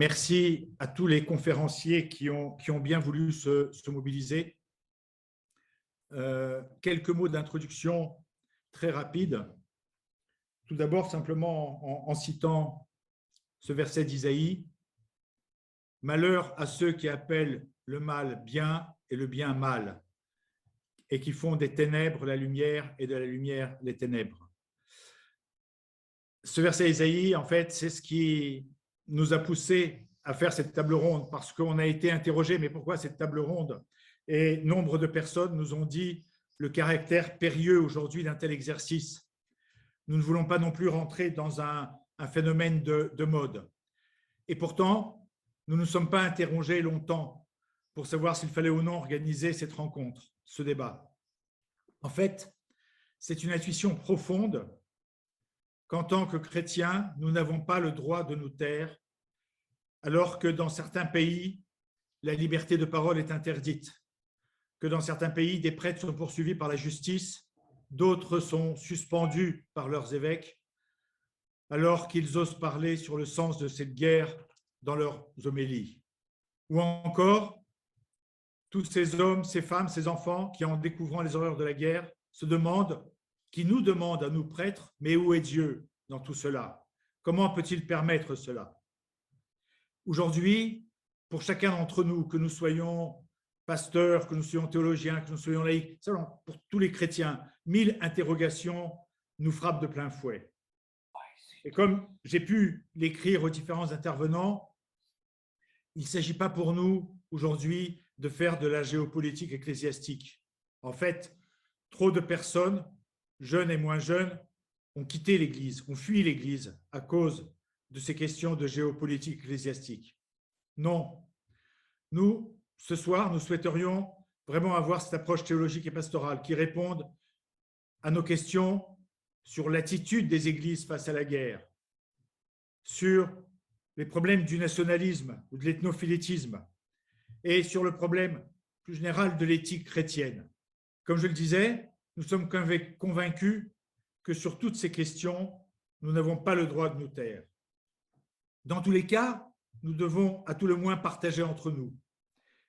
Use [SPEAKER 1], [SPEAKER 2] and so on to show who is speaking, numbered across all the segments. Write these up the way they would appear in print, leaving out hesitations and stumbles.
[SPEAKER 1] Merci à tous les conférenciers qui ont bien voulu se mobiliser. Quelques mots d'introduction très rapides. Tout d'abord, simplement en citant ce verset d'Isaïe. « Malheur à ceux qui appellent le mal bien et le bien mal, et qui font des ténèbres la lumière et de la lumière les ténèbres. » Ce verset d'Isaïe, en fait, c'est ce qui nous a poussé à faire cette table ronde, parce qu'on a été interrogé, mais pourquoi cette table ronde? Et nombre de personnes nous ont dit le caractère périlleux aujourd'hui d'un tel exercice. Nous ne voulons pas non plus rentrer dans un phénomène de mode. Et pourtant, nous ne nous sommes pas interrogés longtemps pour savoir s'il fallait ou non organiser cette rencontre, ce débat. En fait, c'est une intuition profonde qu'en tant que chrétiens, nous n'avons pas le droit de nous taire, alors que dans certains pays, la liberté de parole est interdite, que dans certains pays, des prêtres sont poursuivis par la justice, d'autres sont suspendus par leurs évêques, alors qu'ils osent parler sur le sens de cette guerre dans leurs homélies. Ou encore, tous ces hommes, ces femmes, ces enfants qui, en découvrant les horreurs de la guerre, qui nous demandent à nous prêtres, mais où est Dieu dans tout cela? Comment peut-il permettre cela? Aujourd'hui, pour chacun d'entre nous, que nous soyons pasteurs, que nous soyons théologiens, que nous soyons laïcs, pour tous les chrétiens, 1000 interrogations nous frappent de plein fouet. Et comme j'ai pu l'écrire aux différents intervenants, il ne s'agit pas pour nous aujourd'hui de faire de la géopolitique ecclésiastique. En fait, trop de personnes, jeunes et moins jeunes, ont quitté l'Église, ont fui l'Église à cause de ces questions de géopolitique ecclésiastique. Non. Nous, ce soir, nous souhaiterions vraiment avoir cette approche théologique et pastorale qui réponde à nos questions sur l'attitude des églises face à la guerre, sur les problèmes du nationalisme ou de l'ethnophilétisme et sur le problème plus général de l'éthique chrétienne. Comme je le disais, nous sommes convaincus que sur toutes ces questions, nous n'avons pas le droit de nous taire. Dans tous les cas, nous devons à tout le moins partager entre nous.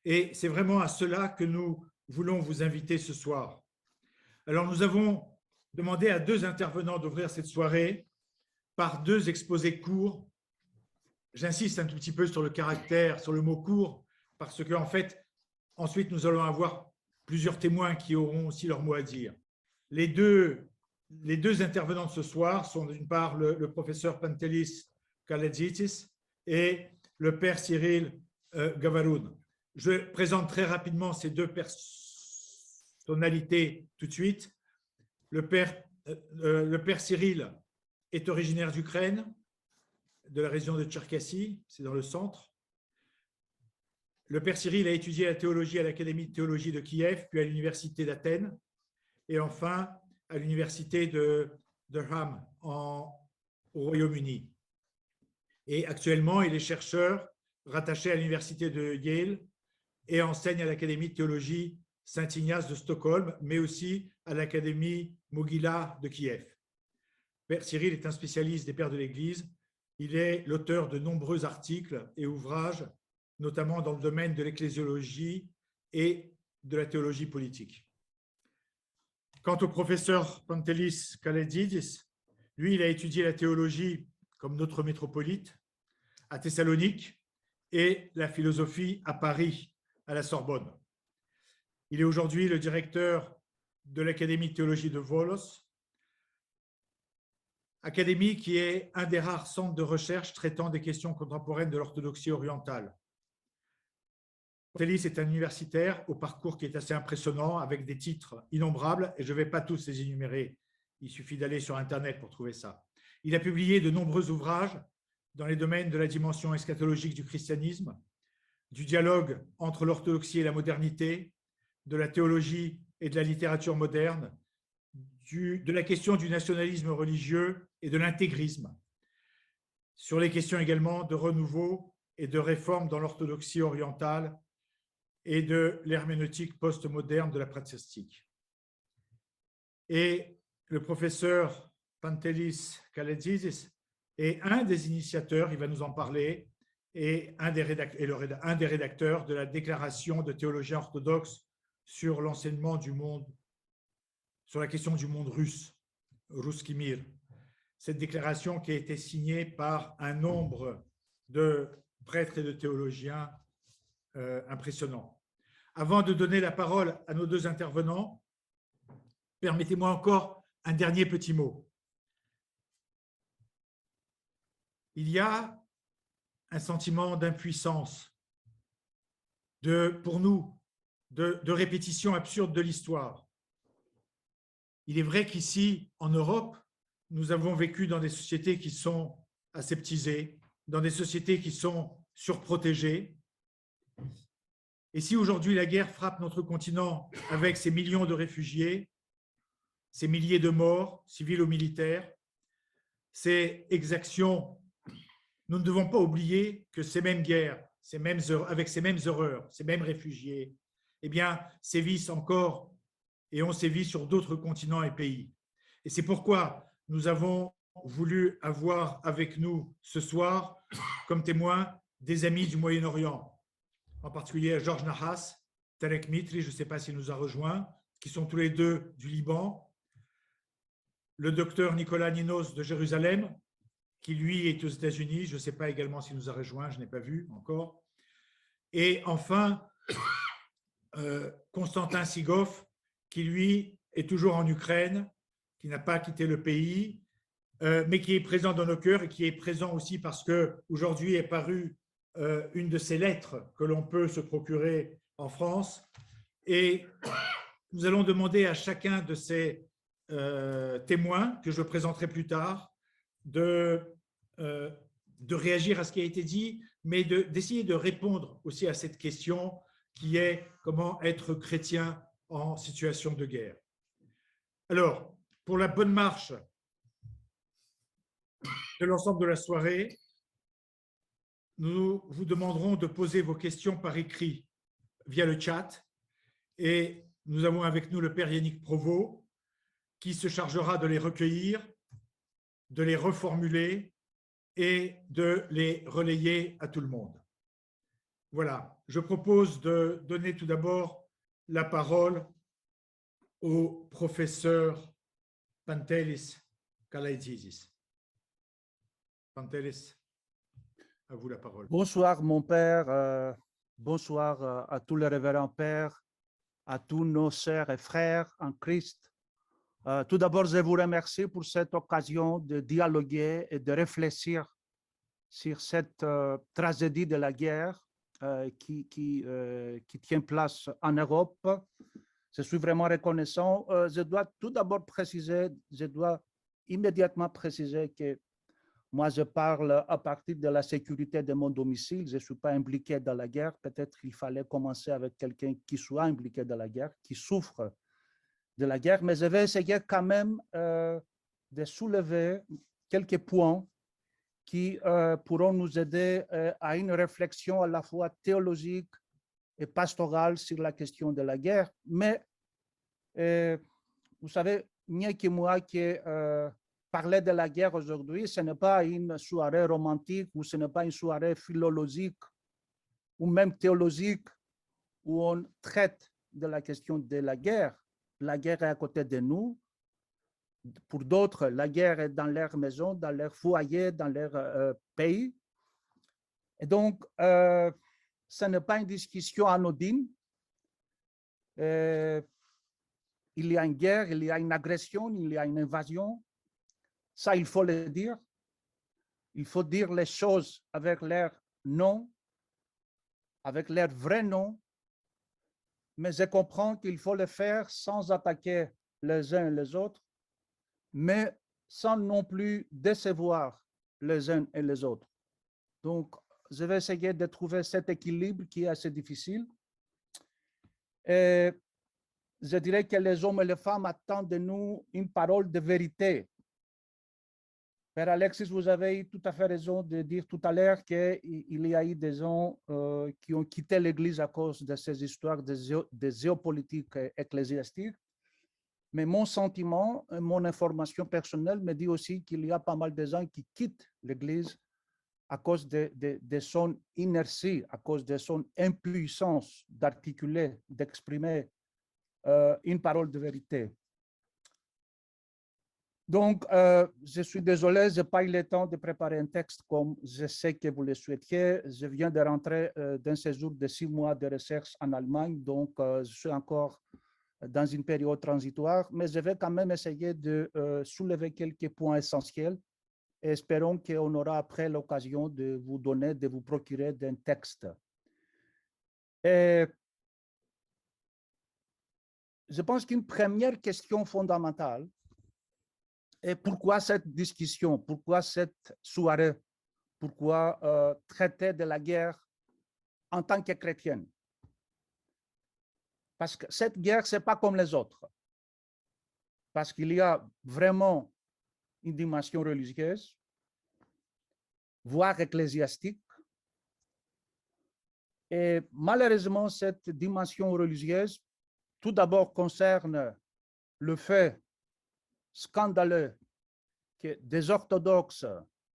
[SPEAKER 1] Et c'est vraiment à cela que nous voulons vous inviter ce soir. Alors, nous avons demandé à 2 intervenants d'ouvrir cette soirée par 2 exposés courts. J'insiste un tout petit peu sur le caractère, sur le mot court, parce qu'en fait, ensuite, nous allons avoir plusieurs témoins qui auront aussi leur mot à dire. Les deux intervenants de ce soir sont d'une part le professeur Pantelis Kaledzitis et le père Cyril Gavaroun. Je présente très rapidement ces 2 personnalités tout de suite. Le père Cyril est originaire d'Ukraine, de la région de Tcherkassy, c'est dans le centre. Le père Cyril a étudié la théologie à l'Académie de théologie de Kiev, puis à l'Université d'Athènes, et enfin à l'Université de Durham au Royaume-Uni. Et actuellement, il est chercheur rattaché à l'Université de Yale et enseigne à l'Académie de théologie Saint-Ignace de Stockholm, mais aussi à l'Académie Mogila de Kiev. Père Cyril est un spécialiste des pères de l'Église. Il est l'auteur de nombreux articles et ouvrages, notamment dans le domaine de l'ecclésiologie et de la théologie politique. Quant au professeur Pantelis Kaledzitis, lui, il a étudié la théologie comme notre métropolite à Thessalonique et la philosophie à Paris, à la Sorbonne. Il est aujourd'hui le directeur de l'Académie de théologie de Volos, académie qui est un des rares centres de recherche traitant des questions contemporaines de l'orthodoxie orientale. Pantelis est un universitaire au parcours qui est assez impressionnant, avec des titres innombrables, et je ne vais pas tous les énumérer, il suffit d'aller sur Internet pour trouver ça. Il a publié de nombreux ouvrages dans les domaines de la dimension eschatologique du christianisme, du dialogue entre l'orthodoxie et la modernité, de la théologie et de la littérature moderne, de la question du nationalisme religieux et de l'intégrisme, sur les questions également de renouveau et de réforme dans l'orthodoxie orientale et de l'herméneutique post-moderne de la patristique. Et le professeur Pantelis Kaledzitis est un des initiateurs, il va nous en parler, et un des rédacteurs de la déclaration de théologiens orthodoxes sur l'enseignement du monde, sur la question du monde russe, Russki Mir. Cette déclaration qui a été signée par un nombre de prêtres et de théologiens impressionnants. Avant de donner la parole à nos deux intervenants, permettez-moi encore un dernier petit mot. Il y a un sentiment d'impuissance, pour nous, de répétition absurde de l'histoire. Il est vrai qu'ici, en Europe, nous avons vécu dans des sociétés qui sont aseptisées, dans des sociétés qui sont surprotégées. Et si aujourd'hui la guerre frappe notre continent avec ses millions de réfugiés, ces milliers de morts, civils ou militaires, ces exactions, nous ne devons pas oublier que ces mêmes guerres, avec ces mêmes horreurs, ces mêmes réfugiés, eh bien, sévissent encore et ont sévi sur d'autres continents et pays. Et c'est pourquoi nous avons voulu avoir avec nous ce soir, comme témoins, des amis du Moyen-Orient, en particulier Georges Nahas, Tarek Mitri, je ne sais pas s'il nous a rejoints, qui sont tous les deux du Liban, le docteur Nicolas Ninos de Jérusalem, qui lui est aux États-Unis, je ne sais pas également s'il nous a rejoints, je n'ai pas vu encore. Et enfin, Constantin Sigov, qui lui est toujours en Ukraine, qui n'a pas quitté le pays, mais qui est présent dans nos cœurs et qui est présent aussi parce qu'aujourd'hui est parue une de ces lettres que l'on peut se procurer en France. Et nous allons demander à chacun de ces témoins, que je présenterai plus tard, de réagir à ce qui a été dit, mais d'essayer de répondre aussi à cette question qui est comment être chrétien en situation de guerre. Alors, pour la bonne marche de l'ensemble de la soirée, nous vous demanderons de poser vos questions par écrit via le chat et nous avons avec nous le Père Yannick Provost qui se chargera de les recueillir, de les reformuler et de les relayer à tout le monde. Voilà, je propose de donner tout d'abord la parole au professeur Pantelis Kalaitzidis. Pantelis, à vous la parole.
[SPEAKER 2] Bonsoir mon père, bonsoir à tous les révérends pères, à tous nos sœurs et frères en Christ. Tout d'abord, je vous remercie pour cette occasion de dialoguer et de réfléchir sur cette tragédie de la guerre qui tient place en Europe. Je suis vraiment reconnaissant. Je dois tout d'abord préciser, je dois immédiatement préciser que moi, je parle à partir de la sécurité de mon domicile. Je ne suis pas impliqué dans la guerre. Peut-être qu'il fallait commencer avec quelqu'un qui soit impliqué dans la guerre, qui souffre de la guerre. Mais je vais essayer quand même de soulever quelques points qui pourront nous aider à une réflexion à la fois théologique et pastorale sur la question de la guerre. Mais vous savez mieux que moi que parler de la guerre aujourd'hui, ce n'est pas une soirée romantique ou ce n'est pas une soirée philologique ou même théologique où on traite de la question de la guerre. La guerre est à côté de nous. Pour d'autres, la guerre est dans leur maison, dans leur foyer, dans leur pays. Et donc, ce n'est pas une discussion anodine. Il y a une guerre, il y a une agression, il y a une invasion. Ça, il faut le dire. Il faut dire les choses avec leur nom, avec leur vrai nom. Mais je comprends qu'il faut le faire sans attaquer les uns et les autres, mais sans non plus décevoir les uns et les autres. Donc, je vais essayer de trouver cet équilibre qui est assez difficile. Et je dirais que les hommes et les femmes attendent de nous une parole de vérité. Père Alexis, vous avez tout à fait raison de dire tout à l'heure qu'il y a eu des gens qui ont quitté l'Église à cause de ces histoires de géopolitique ecclésiastique. Mais mon sentiment, mon information personnelle me dit aussi qu'il y a pas mal de gens qui quittent l'Église à cause de son inertie, à cause de son impuissance d'articuler, d'exprimer une parole de vérité. Donc, je suis désolé, je n'ai pas eu le temps de préparer un texte comme je sais que vous le souhaitiez. Je viens de rentrer d'un séjour de 6 mois de recherche en Allemagne, donc je suis encore dans une période transitoire, mais je vais quand même essayer de soulever quelques points essentiels. Et espérons qu'on aura après l'occasion de vous donner, de vous procurer d'un texte. Et je pense qu'une première question fondamentale est pourquoi cette discussion, pourquoi cette soirée, pourquoi traiter de la guerre en tant que chrétienne? Parce que cette guerre, ce n'est pas comme les autres. Parce qu'il y a vraiment une dimension religieuse, voire ecclésiastique. Et malheureusement, cette dimension religieuse, tout d'abord, concerne le fait scandaleux que des orthodoxes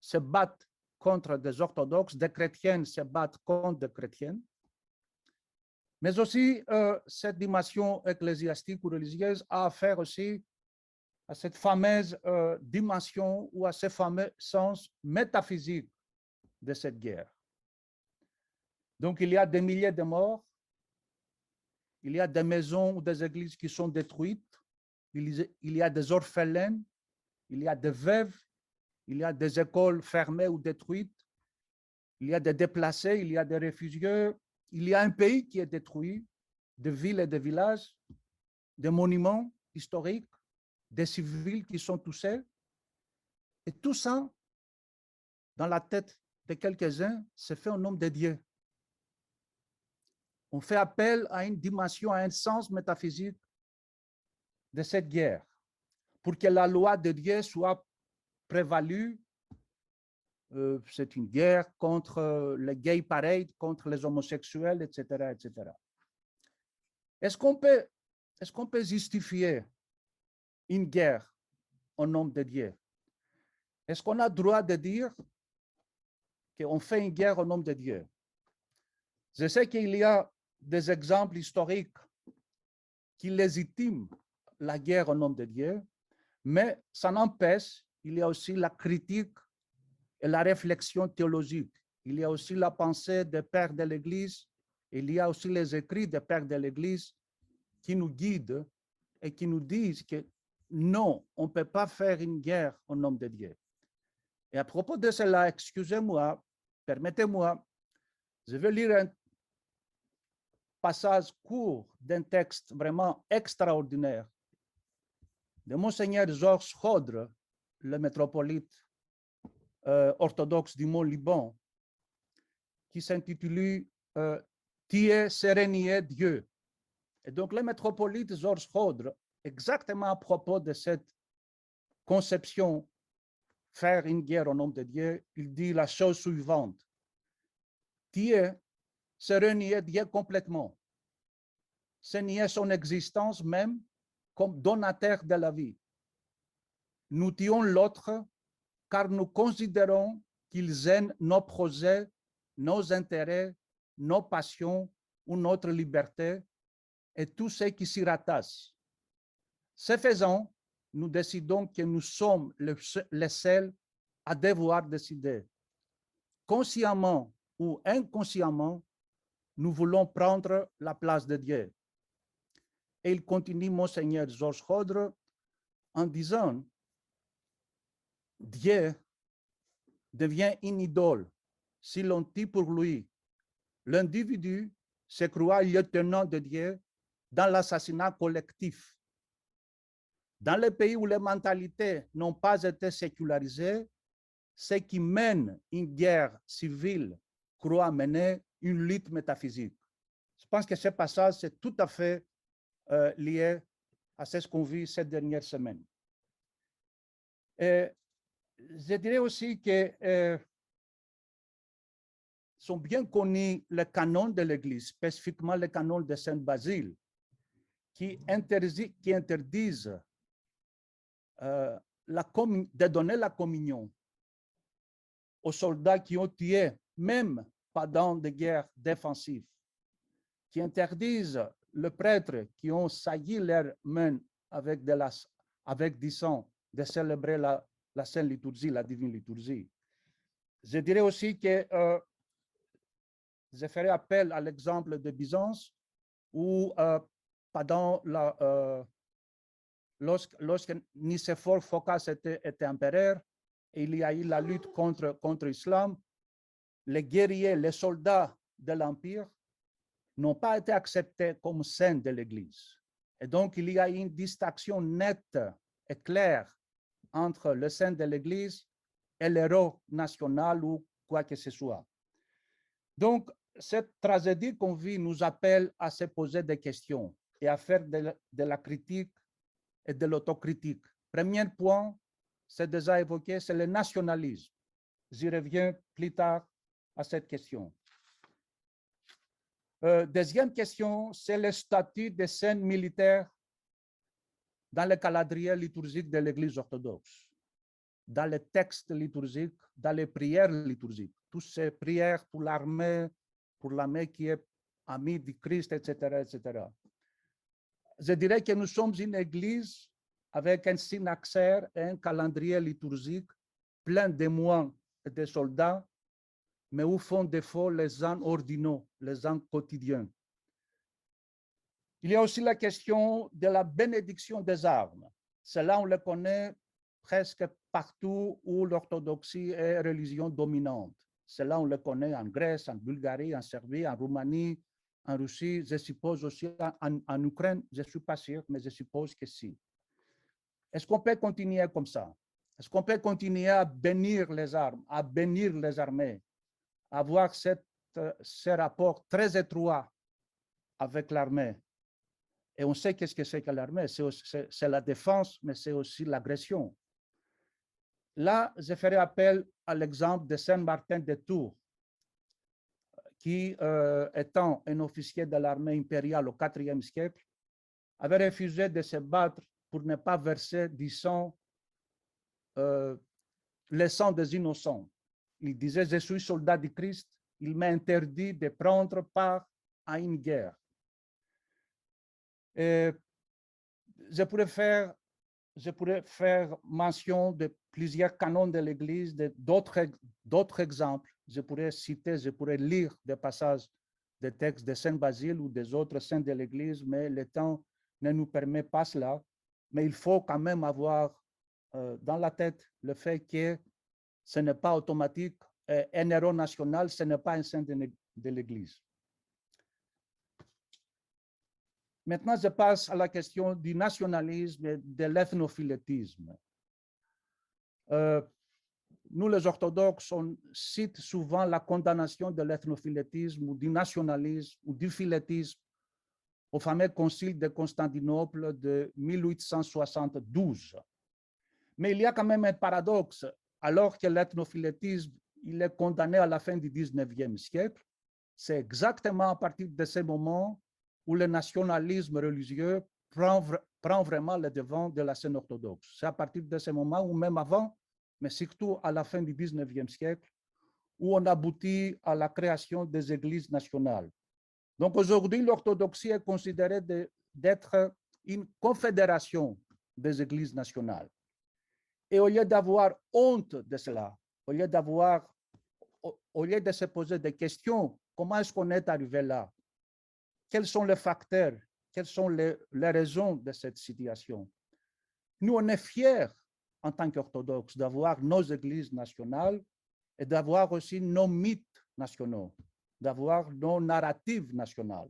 [SPEAKER 2] se battent contre des orthodoxes, des chrétiennes se battent contre des chrétiennes, mais aussi cette dimension ecclésiastique ou religieuse a affaire aussi à cette fameuse dimension ou à ce fameux sens métaphysique de cette guerre. Donc, il y a des milliers de morts, il y a des maisons ou des églises qui sont détruites, il y a des orphelins, il y a des veuves, il y a des écoles fermées ou détruites, il y a des déplacés, il y a des réfugiés, il y a un pays qui est détruit, des villes et des villages, des monuments historiques, des civils qui sont touchés. Et tout ça, dans la tête de quelques-uns, se fait au nom de Dieu. On fait appel à une dimension, à un sens métaphysique de cette guerre, pour que la loi de Dieu soit prévalue. C'est une guerre contre les gay parades, contre les homosexuels, etc., etc. Est-ce qu'on peut justifier une guerre au nom de Dieu? Est-ce qu'on a le droit de dire qu'on fait une guerre au nom de Dieu? Je sais qu'il y a des exemples historiques qui légitiment la guerre au nom de Dieu, mais ça n'empêche, il y a aussi la critique et la réflexion théologique. Il y a aussi la pensée des pères de l'Église, il y a aussi les écrits des pères de l'Église qui nous guident et qui nous disent que non, on ne peut pas faire une guerre au nom de Dieu. Et à propos de cela, excusez-moi, permettez-moi, je vais lire un passage court d'un texte vraiment extraordinaire de Monseigneur Georges Hodre, le métropolite orthodoxe du Mont-Liban, qui s'intitule Tie serenie Dieu. Et donc, le métropolite Georges Hodre, exactement à propos de cette conception, faire une guerre au nom de Dieu, il dit la chose suivante. Dieu se renier Dieu complètement. C'est nier son existence même comme donateur de la vie. Nous tuons l'autre car nous considérons qu'ils aiment nos projets, nos intérêts, nos passions ou notre liberté et tout ce qui s'y rattache. Ce faisant, nous décidons que nous sommes les seuls à devoir décider. Consciemment ou inconsciemment, nous voulons prendre la place de Dieu. Et il continue, Monseigneur Georges Hodre, en disant, Dieu devient une idole si l'on tue pour lui. L'individu se croit lieutenant de Dieu dans l'assassinat collectif. Dans les pays où les mentalités n'ont pas été sécularisées, ceux qui mènent une guerre civile croient mener une lutte métaphysique. Je pense que ce passage est tout à fait lié à ce qu'on vit cette dernière semaine. Et je dirais aussi que sont bien connus les canons de l'Église, spécifiquement les canons de Saint-Basile, qui interdisent de donner la communion aux soldats qui ont tué, même pendant des guerres défensives, qui interdisent les prêtres qui ont sailli leurs mains avec du sang de célébrer la sainte liturgie, la divine liturgie. Je dirais aussi que je ferai appel à l'exemple de Byzance où pendant lorsque Nicéphore Phocas était empereur, il y a eu la lutte contre l'islam, les guerriers, les soldats de l'Empire n'ont pas été acceptés comme saints de l'Église. Et donc, il y a une distinction nette et claire entre le saint de l'Église et l'héros national ou quoi que ce soit. Donc, cette tragédie qu'on vit nous appelle à se poser des questions et à faire de la critique et de l'autocritique. Premier point, c'est déjà évoqué, c'est le nationalisme. J'y reviens plus tard à cette question. Deuxième question, c'est le statut des scènes militaires dans le calendrier liturgique de l'Église orthodoxe, dans les textes liturgiques, dans les prières liturgiques, toutes ces prières pour l'armée qui est amie du Christ, etc., etc. Je dirais que nous sommes une Église avec un synaxaire et un calendrier liturgique plein de moines et de soldats, mais où font défaut les ans ordinaux, les ans quotidiens. Il y a aussi la question de la bénédiction des armes. Cela, on le connaît presque partout où l'orthodoxie est religion dominante. Cela, on le connaît en Grèce, en Bulgarie, en Serbie, en Roumanie, en Russie, je suppose aussi en Ukraine, je ne suis pas sûr, mais je suppose que si. Est-ce qu'on peut continuer comme ça? Est-ce qu'on peut continuer à bénir les armes, à bénir les armées, à avoir ce rapport très étroit avec l'armée? Et on sait qu'est-ce que c'est que l'armée, c'est la défense, mais c'est aussi l'agression. Là, je ferai appel à l'exemple de Saint-Martin de Tours, qui, étant un officier de l'armée impériale au IVe siècle, avait refusé de se battre pour ne pas verser du sang, le sang des innocents. Il disait, je suis soldat du Christ, il m'a interdit de prendre part à une guerre. Et je pourrais faire mention de plusieurs canons de l'Église, d'autres exemples. Je pourrais lire des passages des textes de Saint Basile ou des autres saints de l'Église, mais le temps ne nous permet pas cela. Mais il faut quand même avoir dans la tête le fait que ce n'est pas automatique. Un héros national, ce n'est pas un saint de l'Église. Maintenant, je passe à la question du nationalisme et de l'ethnophilétisme. Nous, les orthodoxes, on cite souvent la condamnation de l'ethnophilétisme ou du nationalisme ou du philétisme au fameux concile de Constantinople de 1872. Mais il y a quand même un paradoxe. Alors que l'ethnophilétisme, il est condamné à la fin du 19e siècle, c'est exactement à partir de ce moment où le nationalisme religieux prend vraiment le devant de la scène orthodoxe. C'est à partir de ce moment, ou même avant, mais surtout à la fin du 19e siècle, où on aboutit à la création des églises nationales. Donc aujourd'hui, l'orthodoxie est considérée d'être une confédération des églises nationales. Et au lieu d'avoir honte de cela, au lieu de se poser des questions, comment est-ce qu'on est arrivé là? Quels sont les facteurs? Quelles sont les raisons de cette situation? Nous, on est fiers en tant qu'orthodoxes d'avoir nos églises nationales et d'avoir aussi nos mythes nationaux, d'avoir nos narratives nationales,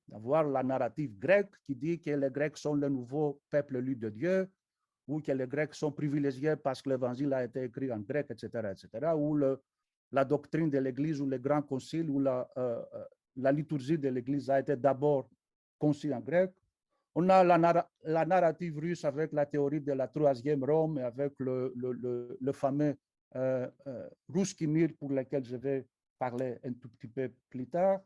[SPEAKER 2] d'avoir la narrative grecque qui dit que les Grecs sont le nouveau peuple élu de Dieu, ou que les Grecs sont privilégiés parce que l'évangile a été écrit en grec, etc., etc., ou la doctrine de l'Église ou le grand concile ou la liturgie de l'Église a été d'abord conçue en grec. On a la narrative russe avec la théorie de la troisième Rome et avec le fameux Rouski Mir pour lequel je vais parler un tout petit peu plus tard.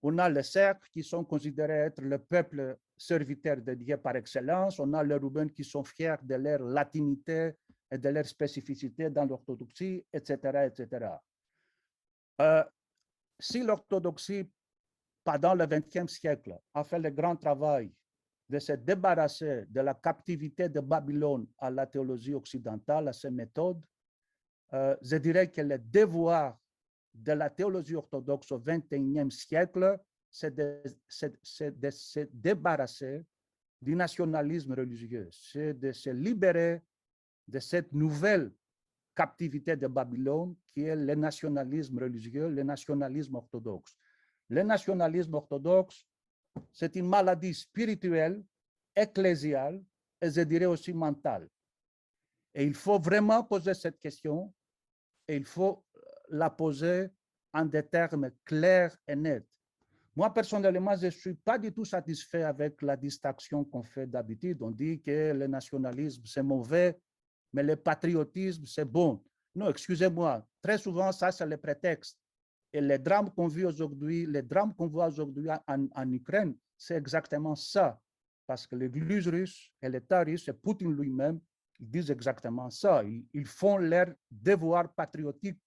[SPEAKER 2] On a les Serbes qui sont considérés être le peuple serviteur de Dieu par excellence. On a les Roumains qui sont fiers de leur latinité et de leurs spécificités dans l'orthodoxie, etc., etc. Si l'orthodoxie, pendant le XXe siècle, a fait le grand travail de se débarrasser de la captivité de Babylone à la théologie occidentale, à ses méthodes, je dirais que le devoir de la théologie orthodoxe au XXIe siècle, c'est de se débarrasser du nationalisme religieux, c'est de se libérer de cette nouvelle captivité de Babylone qui est le nationalisme religieux, le nationalisme orthodoxe. Le nationalisme orthodoxe, c'est une maladie spirituelle, ecclésiale et je dirais aussi mentale. Et il faut vraiment poser cette question et il faut la poser en des termes clairs et nets. Moi, personnellement, je ne suis pas du tout satisfait avec la distinction qu'on fait d'habitude. On dit que le nationalisme, c'est mauvais, mais le patriotisme, c'est bon. Non, excusez-moi, très souvent, ça, c'est le prétexte. Et les drames qu'on vit aujourd'hui, les drames qu'on voit aujourd'hui en Ukraine, c'est exactement ça. Parce que l'Église russe et l'État russe et Poutine lui-même, ils disent exactement ça. Ils font leur devoir patriotique.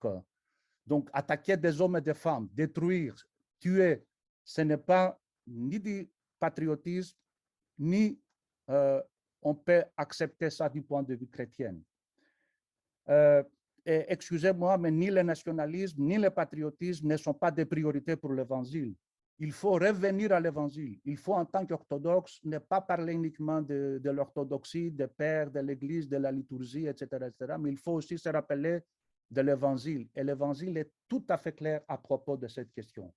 [SPEAKER 2] Donc, attaquer des hommes et des femmes, détruire, tuer, ce n'est pas ni du patriotisme, ni on peut accepter ça du point de vue chrétien. Excusez-moi, mais ni le nationalisme, ni le patriotisme ne sont pas des priorités pour l'Évangile. Il faut revenir à l'Évangile. Il faut, en tant qu'orthodoxe, ne pas parler uniquement de l'orthodoxie, des pères, de l'Église, de la liturgie, etc., mais il faut aussi se rappeler de l'Évangile. Et l'Évangile est tout à fait clair à propos de cette question.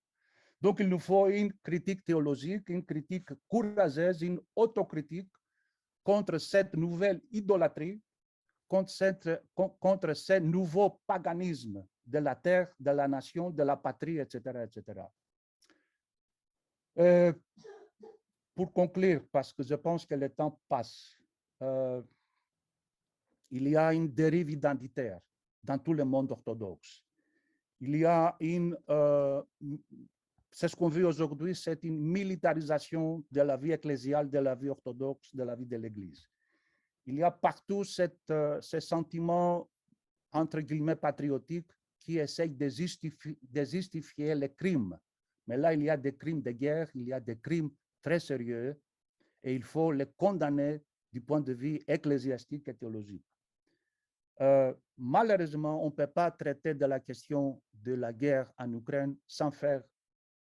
[SPEAKER 2] Donc, il nous faut une critique théologique, une critique courageuse, une autocritique contre cette nouvelle idolâtrie, contre ce nouveau paganisme de la terre, de la nation, de la patrie, etc., etc. Pour conclure, parce que je pense que le temps passe, il y a une dérive identitaire dans tout le monde orthodoxe. Il y a c'est ce qu'on vit aujourd'hui, c'est une militarisation de la vie ecclésiale, de la vie orthodoxe, de la vie de l'Église. Il y a partout ce sentiment, entre guillemets, patriotique qui essaye de justifier les crimes. Mais là, il y a des crimes de guerre, il y a des crimes très sérieux et il faut les condamner du point de vue ecclésiastique et théologique. Malheureusement, on ne peut pas traiter de la question de la guerre en Ukraine sans faire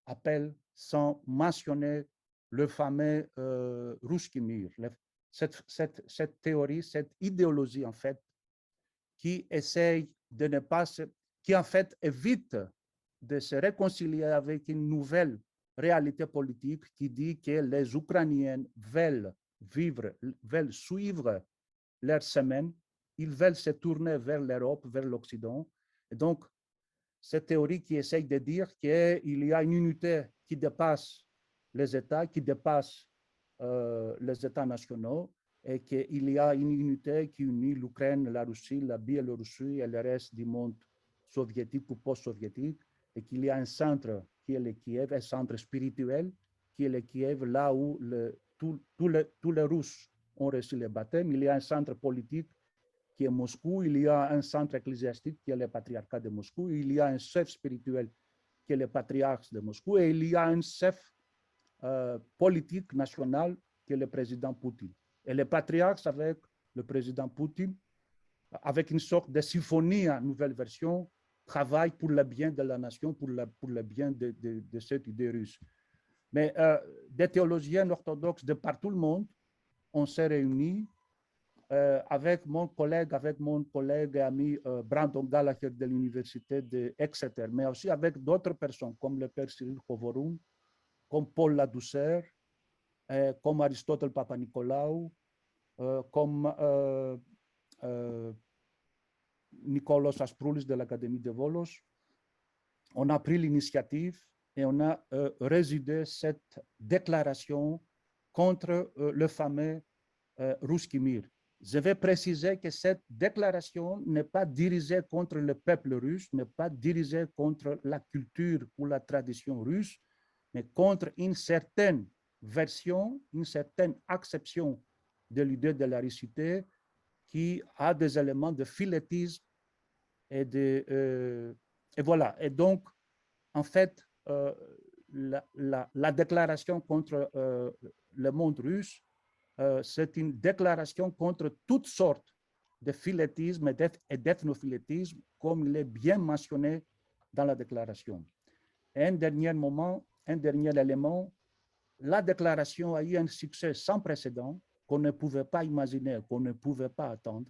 [SPEAKER 2] appel, sans mentionner le fameux Ruski Mir, cette théorie, cette idéologie en fait, qui essaye de ne pas qui en fait évite de se réconcilier avec une nouvelle réalité politique qui dit que les Ukrainiens veulent suivre leur semaine, ils veulent se tourner vers l'Europe, vers l'Occident. Et donc, cette théorie qui essaye de dire qu'il y a une unité qui dépasse les États, qui dépasse les États nationaux, et qu'il y a une unité qui unit l'Ukraine, la Russie, la Biélorussie et le reste du monde soviétique ou post-soviétique, et qu'il y a un centre qui est le Kiev, un centre spirituel qui est le Kiev, là où tous les Russes ont reçu le baptême. Il y a un centre politique qui est Moscou, il y a un centre ecclésiastique qui est le patriarcat de Moscou, il y a un chef spirituel qui est le patriarche de Moscou, et il y a un chef politique national qui est le président Poutine. Et le patriarche avec le président Poutine, avec une sorte de symphonie en nouvelle version, travaille pour le bien de la nation, pour le bien de cette idée russe. Mais des théologiens orthodoxes de partout le monde, on s'est réunis avec mon collègue et ami Brandon Gallagher de l'université d'Exeter, mais aussi avec d'autres personnes comme le père Cyril Kovorun, comme Paul Ladouceur, comme Aristotle Papanicolaou, comme Nicolas Asproulis de l'Académie de Volos. On a pris l'initiative et on a résidé cette déclaration contre le fameux Ruski Mir. Je vais préciser que cette déclaration n'est pas dirigée contre le peuple russe, n'est pas dirigée contre la culture ou la tradition russe, mais contre une certaine version, une certaine acception de l'idée de la russité qui a des éléments de philétisme et voilà. Et donc, en fait, la déclaration contre le monde russe, c'est une déclaration contre toutes sortes de philétisme et d'ethnophilétisme, comme il est bien mentionné dans la déclaration. Et un dernier élément, la déclaration a eu un succès sans précédent qu'on ne pouvait pas imaginer, qu'on ne pouvait pas attendre.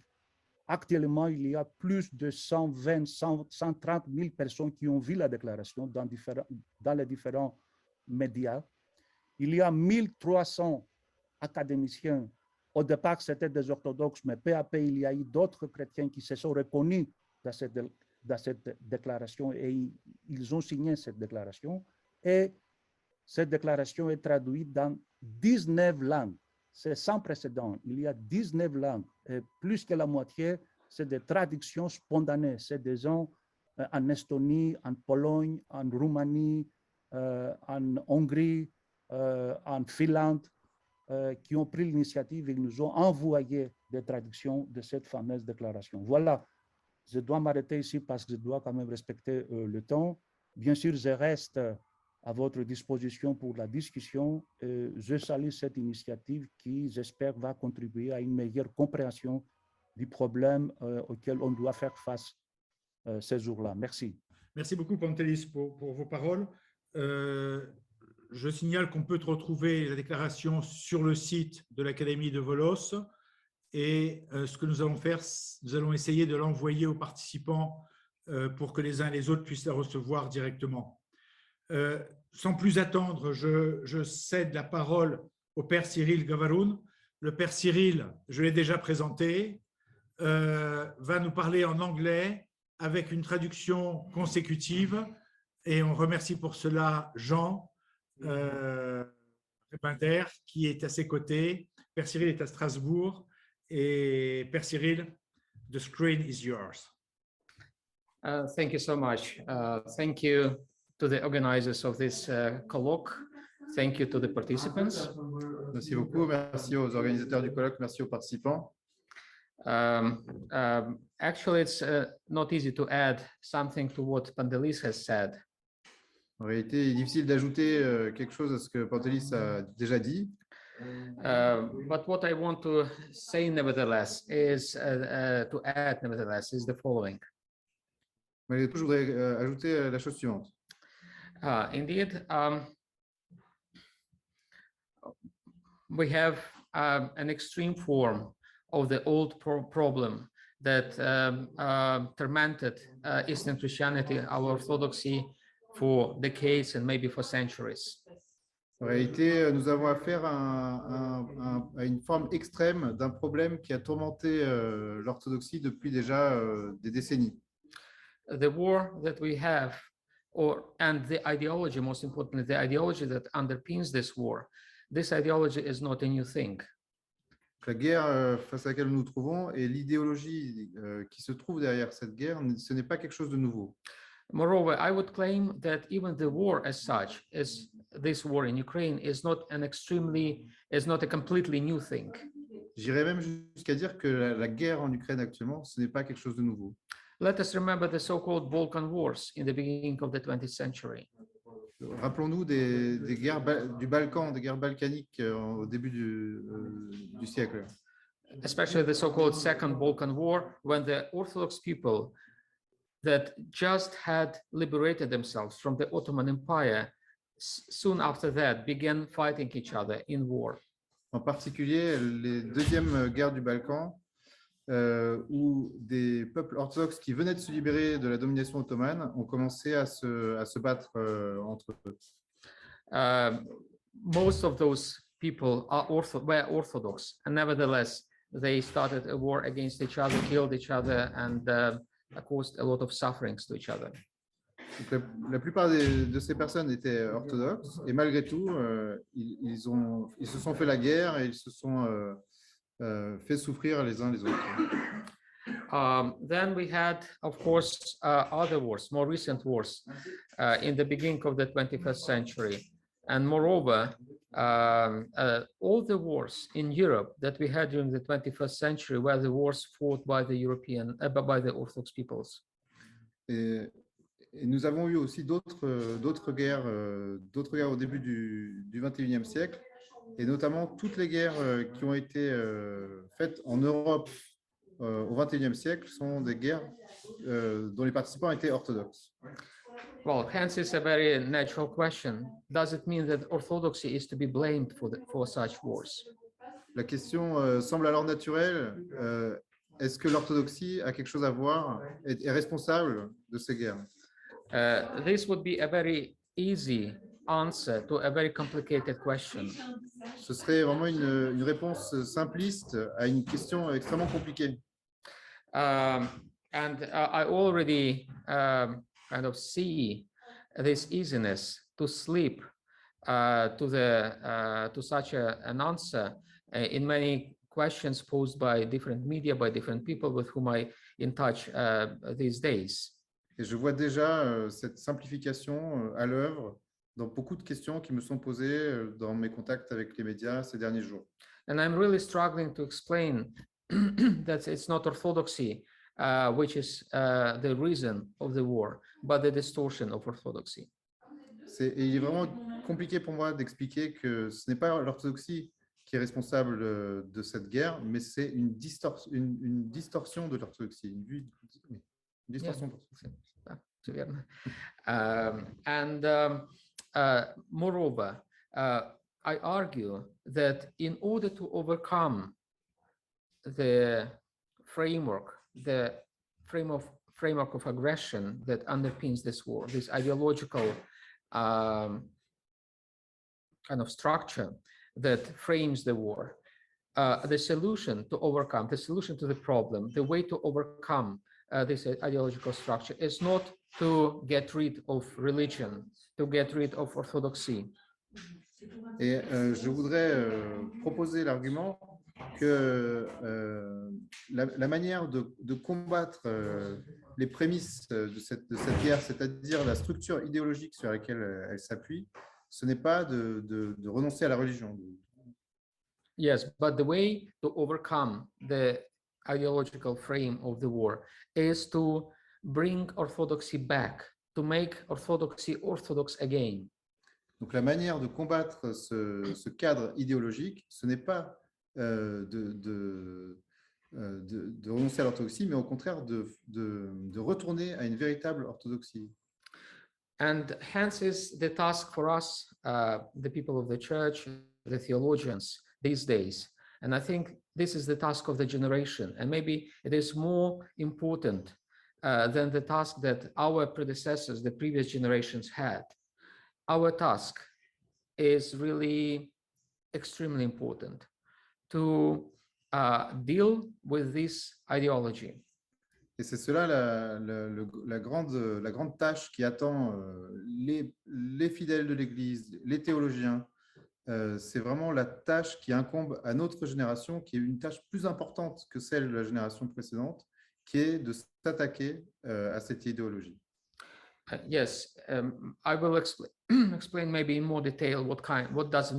[SPEAKER 2] Actuellement, il y a plus de 120, 130 000 personnes qui ont vu la déclaration dans les différents médias. Il y a 1300 académiciens. Au départ, c'était des orthodoxes, mais peu à peu, il y a eu d'autres chrétiens qui se sont reconnus dans cette déclaration et ils ont signé cette déclaration. Et cette déclaration est traduite dans 19 langues. C'est sans précédent. Il y a 19 langues. Et plus que la moitié, c'est des traductions spontanées. C'est des gens en Estonie, en Pologne, en Roumanie, en Hongrie, en Finlande, qui ont pris l'initiative et nous ont envoyé des traductions de cette fameuse déclaration. Voilà, je dois m'arrêter ici parce que je dois quand même respecter le temps. Bien sûr, je reste à votre disposition pour la discussion. Je salue cette initiative qui, j'espère, va contribuer à une meilleure compréhension du problème auquel on doit faire face ces jours-là. Merci.
[SPEAKER 1] Merci beaucoup, Pantelis, pour vos paroles. Je signale qu'on peut retrouver la déclaration sur le site de l'Académie de Volos. Et ce que nous allons faire, nous allons essayer de l'envoyer aux participants pour que les uns et les autres puissent la recevoir directement. Sans plus attendre, je cède la parole au Père Cyril Gavaroun. Le Père Cyril, je l'ai déjà présenté, va nous parler en anglais avec une traduction consécutive. Et on remercie pour cela Jean Rebinder, qui est à ses côtés. Père Cyril est à Strasbourg. Et Père Cyril, the screen is yours.
[SPEAKER 3] Thank you so much. Thank you to the organizers of this colloque. Thank you to the participants.
[SPEAKER 4] Merci beaucoup. Merci aux organisateurs du colloque. Merci aux participants.
[SPEAKER 3] Actually, it's not easy to add something to what Pantelis has said.
[SPEAKER 4] En réalité, il est difficile d'ajouter quelque chose à ce que Pantelis a déjà dit.
[SPEAKER 3] But what I want to say nevertheless is to add nevertheless is the following.
[SPEAKER 4] Mais je voudrais ajouter la chose suivante.
[SPEAKER 3] Indeed, we have an extreme form of the old problem that tormented Eastern Christianity, our Orthodoxy, for decades and maybe for centuries.
[SPEAKER 4] En réalité, nous avons affaire à une forme extrême d'un problème qui a tourmenté l'orthodoxie depuis déjà des décennies.
[SPEAKER 3] The war that we have, and the ideology, most importantly, the ideology that underpins this war, this ideology is not a new thing.
[SPEAKER 4] La guerre face à laquelle nous nous trouvons et l'idéologie qui se trouve derrière cette guerre, ce n'est pas quelque chose de nouveau.
[SPEAKER 3] Moreover, I would claim that even the war as such, as this war in Ukraine, is not a completely new thing.
[SPEAKER 4] J'irais même jusqu'à dire que la guerre en Ukraine actuellement, ce n'est pas quelque chose de nouveau.
[SPEAKER 3] Let us remember the so-called Balkan Wars in the beginning of the 20th century.
[SPEAKER 4] Rappelons-nous des guerres du Balkan, des guerres balkaniques au début du siècle.
[SPEAKER 3] Especially the so-called Second Balkan War, when the Orthodox people that just had liberated themselves from the Ottoman Empire, soon after that began fighting each other in war.
[SPEAKER 4] En particulier, les deuxièmes guerres du Balkan, où des peuples orthodoxes qui venaient de se libérer de la domination ottomane ont commencé à se battre entre eux.
[SPEAKER 3] Most of those people were Orthodox, and nevertheless, they started a war against each other, killed each other, and caused a lot of sufferings to each other.
[SPEAKER 4] Donc, la plupart de ces personnes étaient orthodoxes, et malgré tout, ils se sont fait la guerre et ils se sont fait souffrir les uns les autres.
[SPEAKER 3] Then we had, of course, other wars, more recent wars, in the beginning of the 21st century. And moreover, all the wars in Europe that we had during the 21st century were the wars fought by the by the Orthodox peoples.
[SPEAKER 4] Et nous avons eu aussi d'autres guerres au début du 21e siècle, et notamment toutes les guerres qui ont été faites en Europe au 21e siècle sont des guerres dont les participants étaient orthodoxes.
[SPEAKER 3] Well, hence it's a very natural question. Does it mean that Orthodoxy is to be blamed for such wars?
[SPEAKER 4] La question semble alors naturelle. Est-ce que l'orthodoxie a quelque chose à voir, est responsable de ces guerres?
[SPEAKER 3] This would be a very easy answer to a very complicated question.
[SPEAKER 4] Ce serait vraiment une réponse simpliste à une question extrêmement compliquée.
[SPEAKER 3] And I already kind of see this easiness to sleep to such an answer in many questions posed by different media, by different people with whom I in touch these days.
[SPEAKER 4] Et je vois déjà cette simplification à l'œuvre dans beaucoup de questions qui me sont posées dans mes contacts avec les médias ces derniers jours.
[SPEAKER 3] And I'm really struggling to explain that it's not orthodoxy which is the reason of the war, but the distortion of orthodoxy.
[SPEAKER 4] Il est vraiment compliqué pour moi d'expliquer que ce n'est pas l'orthodoxie qui est responsable de cette guerre, mais c'est une distorsion de l'orthodoxie, une distorsion de l'orthodoxie.
[SPEAKER 3] Moreover, I argue that in order to overcome the framework of aggression that underpins this war, this ideological kind of structure that frames the war, the solution to the problem, the way to overcome this ideological structure is not to get rid of religion, to get rid of orthodoxy.
[SPEAKER 4] Et je voudrais proposer l'argument que la manière de combattre les prémices de cette guerre, c'est-à-dire la structure idéologique sur laquelle elle s'appuie, ce n'est pas de renoncer à la religion.
[SPEAKER 3] Yes, but the way to overcome the ideological frame of the war is to bring orthodoxy back, to make orthodoxy orthodox again.
[SPEAKER 4] Donc la manière de combattre ce cadre idéologique, ce n'est pas de renoncer à l'orthodoxie, mais au contraire de retourner à une véritable orthodoxie.
[SPEAKER 3] And hence is the task for us, the people of the church, the theologians these days. And I think this is the task of the generation. And maybe it is more important than the task that our predecessors, the previous generations had. Our task is really extremely important to deal with this ideology.
[SPEAKER 4] Et c'est cela la grande tâche qui attend les fidèles de l'Église, les théologiens. C'est vraiment la tâche qui incombe à notre génération, qui est une tâche plus importante que celle de la génération précédente, qui est de s'attaquer à cette idéologie.
[SPEAKER 3] Yes, I will explain maybe in more detail what does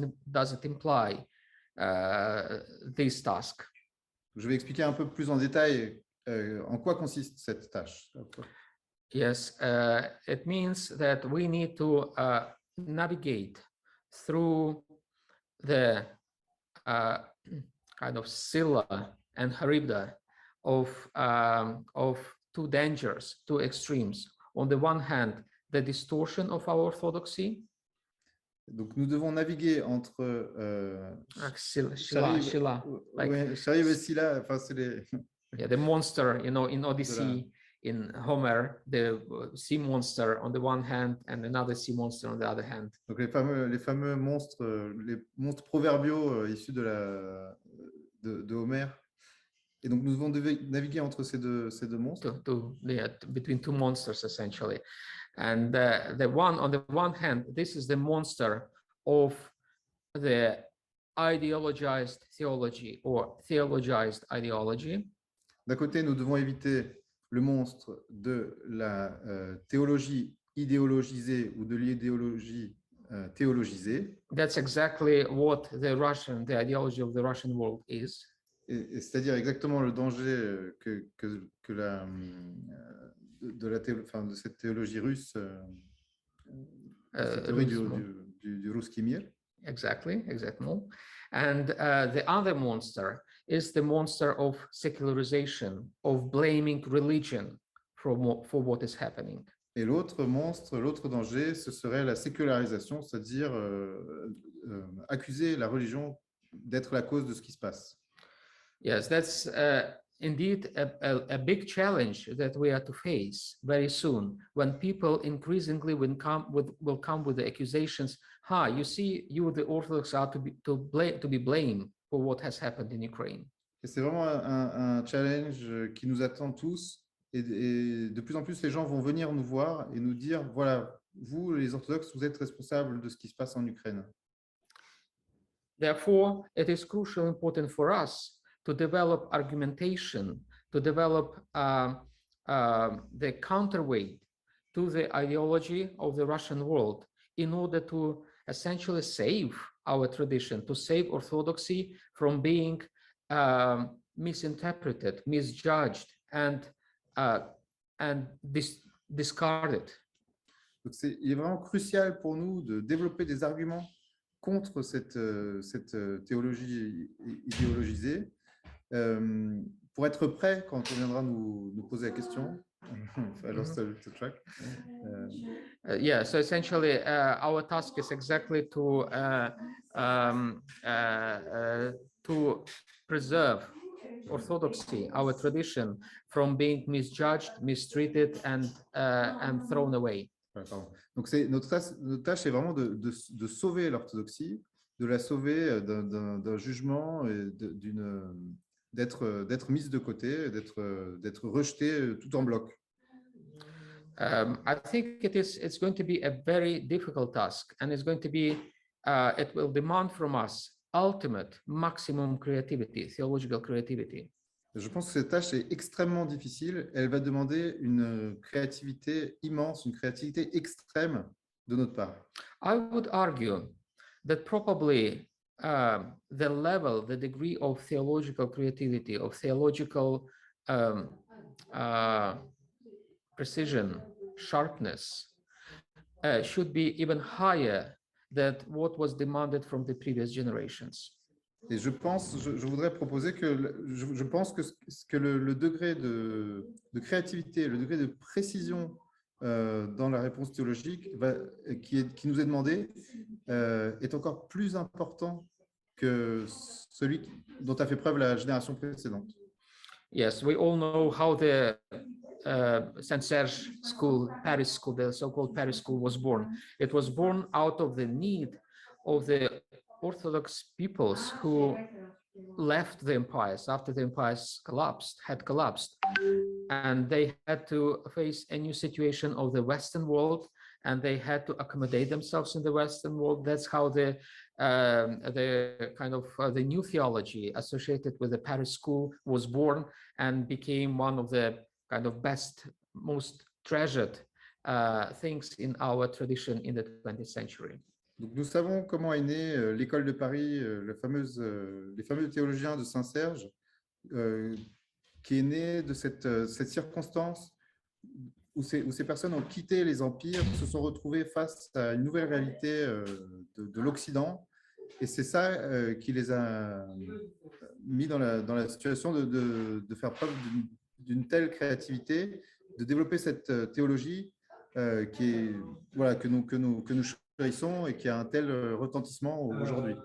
[SPEAKER 3] it imply, this task.
[SPEAKER 4] Je vais expliquer un peu plus en détail en quoi consiste cette tâche.
[SPEAKER 3] Yes, it means that we need to navigate through the kind of Scylla and Charybda of two dangers, two extremes. On the one hand, the distortion of our orthodoxy.
[SPEAKER 4] Donc, nous devons naviguer entre
[SPEAKER 3] Scylla, like
[SPEAKER 4] Charybde et Scylla, enfin, c'est les...
[SPEAKER 3] Yeah, the monster, you know, in Odyssey, in Homer, the sea monster on the one hand and another sea monster on the other hand.
[SPEAKER 4] Donc les fameux monstres, les monstres proverbiaux issus de Homère. Et donc nous devons naviguer entre ces deux monstres.
[SPEAKER 3] Between two monsters essentially, and the one on the one hand, this is the monster of the ideologized theology or theologized ideology.
[SPEAKER 4] D'un côté, nous devons éviter le monstre de la théologie idéologisée ou de l'idéologie théologisé.
[SPEAKER 3] That's exactly what the ideology of the Russian world is.
[SPEAKER 4] Et c'est-à-dire exactement le danger de cette théologie russe, cette théorie du Rусский мир.
[SPEAKER 3] Exactly. And the other monster is the monster of secularization, of blaming religion for what is happening.
[SPEAKER 4] Et l'autre monstre, l'autre danger, ce serait la sécularisation, c'est-à-dire accuser la religion d'être la cause de ce qui se passe.
[SPEAKER 3] Yes, that's indeed a big challenge that we are to face very soon, when people increasingly will come with the accusations. You see, you the Orthodox are to be blamed for what has happened in Ukraine.
[SPEAKER 4] Et c'est vraiment un challenge qui nous attend tous. Et de plus en plus, les gens vont venir nous voir et nous dire, voilà, vous, les orthodoxes, vous êtes responsables de ce qui se passe en Ukraine.
[SPEAKER 3] Therefore, it is crucially important for us to develop argumentation, to develop the counterweight to the ideology of the Russian world in order to essentially save our tradition, to save Orthodoxy from being misinterpreted, misjudged, and discarded.
[SPEAKER 4] Donc il est vraiment crucial pour nous de développer des arguments contre cette théologie idéologisée, pour être prêt quand on viendra nous poser la question. I lost the track.
[SPEAKER 3] Yeah, so essentially our task is exactly to preserve Orthodoxy, our tradition, from being misjudged, mistreated, and thrown away.
[SPEAKER 4] Donc notre tâche est vraiment de sauver l'orthodoxie, de la sauver d'un jugement et d'être mise de côté, d'être rejetée tout en bloc.
[SPEAKER 3] I think it's going to be a very difficult task, and it's going to be it will demand from us ultimate maximum creativity, theological creativity.
[SPEAKER 4] Je pense que cette tâche est extrêmement difficile. Elle va demander une créativité immense, une créativité extrême de notre part.
[SPEAKER 3] I would argue that probably the degree of theological creativity, of theological precision, sharpness, should be even higher than what was demanded from the previous generations.
[SPEAKER 4] Et je voudrais proposer que je pense que le degré de créativité, le degré de précision dans la réponse théologique qui nous est demandé est encore plus important que celui dont a fait preuve la génération précédente.
[SPEAKER 3] Yes, we all know how the Saint Serge School, Paris School, the so-called Paris School was born. It was born out of the need of the Orthodox peoples who left the empires after the empires had collapsed, and they had to face a new situation of the Western world, and they had to accommodate themselves in the Western world. That's how the kind of the new theology associated with the Paris School was born and became one of the kind of best, most treasured things in our tradition in the 20th century.
[SPEAKER 4] Donc nous savons comment est née l'école de Paris, les fameux théologiens de Saint-Serge, qui est née de cette circonstance où ces personnes ont quitté les empires, se sont retrouvées face à une nouvelle réalité de l'Occident. Et c'est ça qui les a mis dans la situation de faire preuve d'une telle créativité, de développer cette théologie que nous chérissons et qui a un tel retentissement aujourd'hui.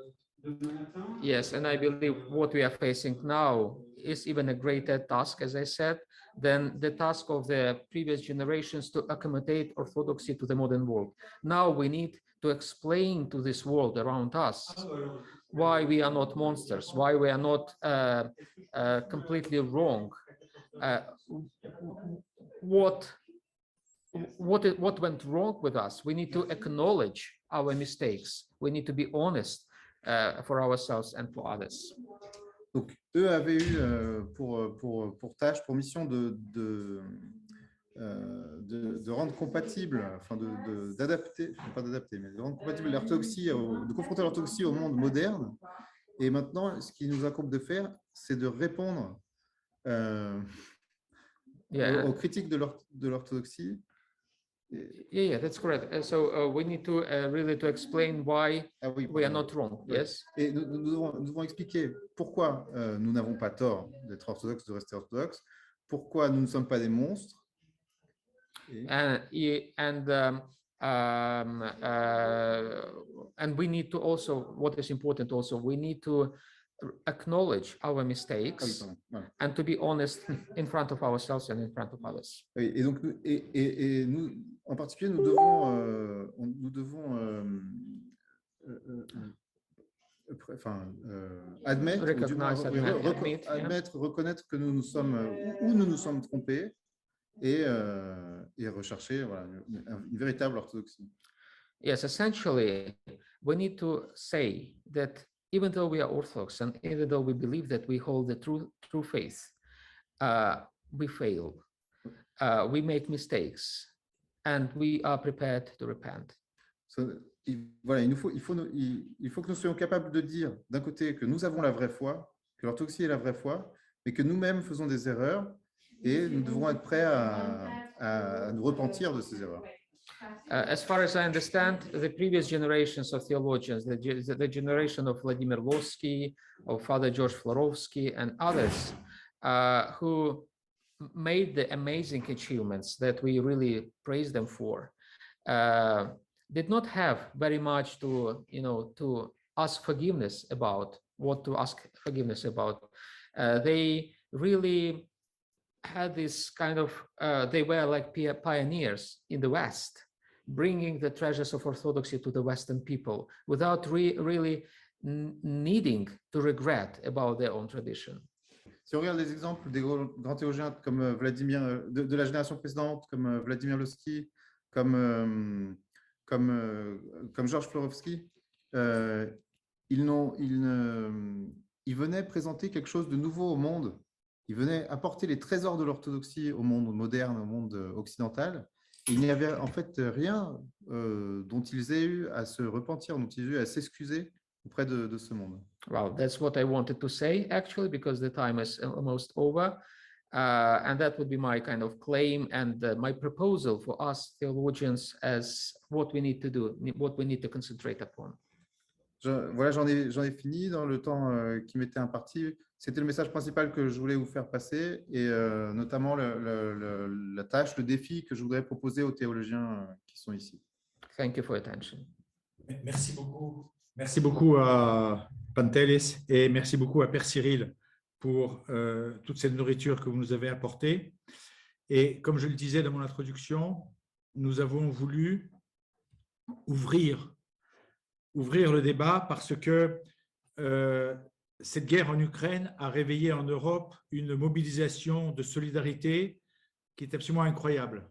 [SPEAKER 3] Yes, and I believe what we are facing now is even a greater task, as I said, than the task of the previous generations to accommodate Orthodoxy to the modern world. Now we need to explain to this world around us why we are not monsters, why we are not completely wrong, what went wrong with us. We need to acknowledge our mistakes. We need to be honest for ourselves and for others.
[SPEAKER 4] Donc, eux avaient eu pour tâche, pour mission de rendre compatible, enfin d'adapter, pas d'adapter, mais de rendre compatible l'orthodoxie, de confronter l'orthodoxie au monde moderne. Et maintenant, ce qu'il nous incombe de faire, c'est de répondre aux critiques de l'orthodoxie.
[SPEAKER 3] Yeah, that's correct. So we need to really to explain why we are not wrong.
[SPEAKER 4] Oui.
[SPEAKER 3] Yes.
[SPEAKER 4] Et nous devons expliquer pourquoi nous n'avons pas tort d'être orthodoxes, de rester orthodoxes, pourquoi nous ne sommes pas des monstres.
[SPEAKER 3] And we need to also, what is important also, we need to acknowledge our mistakes and to be honest in front of ourselves and in front of others.
[SPEAKER 4] Et donc, nous, en particulier, nous devons admettre, reconnaître que nous nous sommes trompés et rechercher une véritable orthodoxie.
[SPEAKER 3] Yes, essentially, we need to say that even though we are Orthodox and even though we believe that we hold the true faith, we fail, we make mistakes, and we are prepared to repent.
[SPEAKER 4] Voilà, il faut que nous soyons capables de dire d'un côté que nous avons la vraie foi, que l'orthodoxie est la vraie foi, mais que nous-mêmes faisons des erreurs et nous devons être prêts à nous repentir de ces erreurs.
[SPEAKER 3] As far as I understand, the previous generations of theologians, the generation of Vladimir Lossky, of Father George Florovsky, and others who made the amazing achievements that we really praise them for, did not have very much to ask forgiveness about, what to ask forgiveness about. They really had this kind of, they were like pioneers in the West, bringing the treasures of Orthodoxy to the Western people without really needing to regret about their own tradition.
[SPEAKER 4] Si on regarde les exemples des grands théologiens comme Vladimir, de la génération précédente, comme Vladimir Lossky, comme Georges Florovsky, ils venaient présenter quelque chose de nouveau au monde. Ils venaient apporter les trésors de l'orthodoxie au monde moderne, au monde occidental. Et il n'y avait en fait rien dont ils aient eu à se repentir, dont ils aient eu à s'excuser auprès de ce monde.
[SPEAKER 3] Well, that's what I wanted to say, actually, because the time is almost over. And that would be my kind of claim and my proposal for us theologians as what we need to do, what we need to concentrate upon.
[SPEAKER 4] Voilà, j'en ai fini dans le temps qui m'était imparti. C'était le message principal que je voulais vous faire passer et notamment la tâche, le défi que je voudrais proposer aux théologiens qui sont ici.
[SPEAKER 3] Thank you for your attention.
[SPEAKER 1] Merci beaucoup. Merci beaucoup à Pantelis et merci beaucoup à Père Cyril pour toute cette nourriture que vous nous avez apportée. Et comme je le disais dans mon introduction, nous avons voulu ouvrir le débat parce que cette guerre en Ukraine a réveillé en Europe une mobilisation de solidarité qui est absolument incroyable.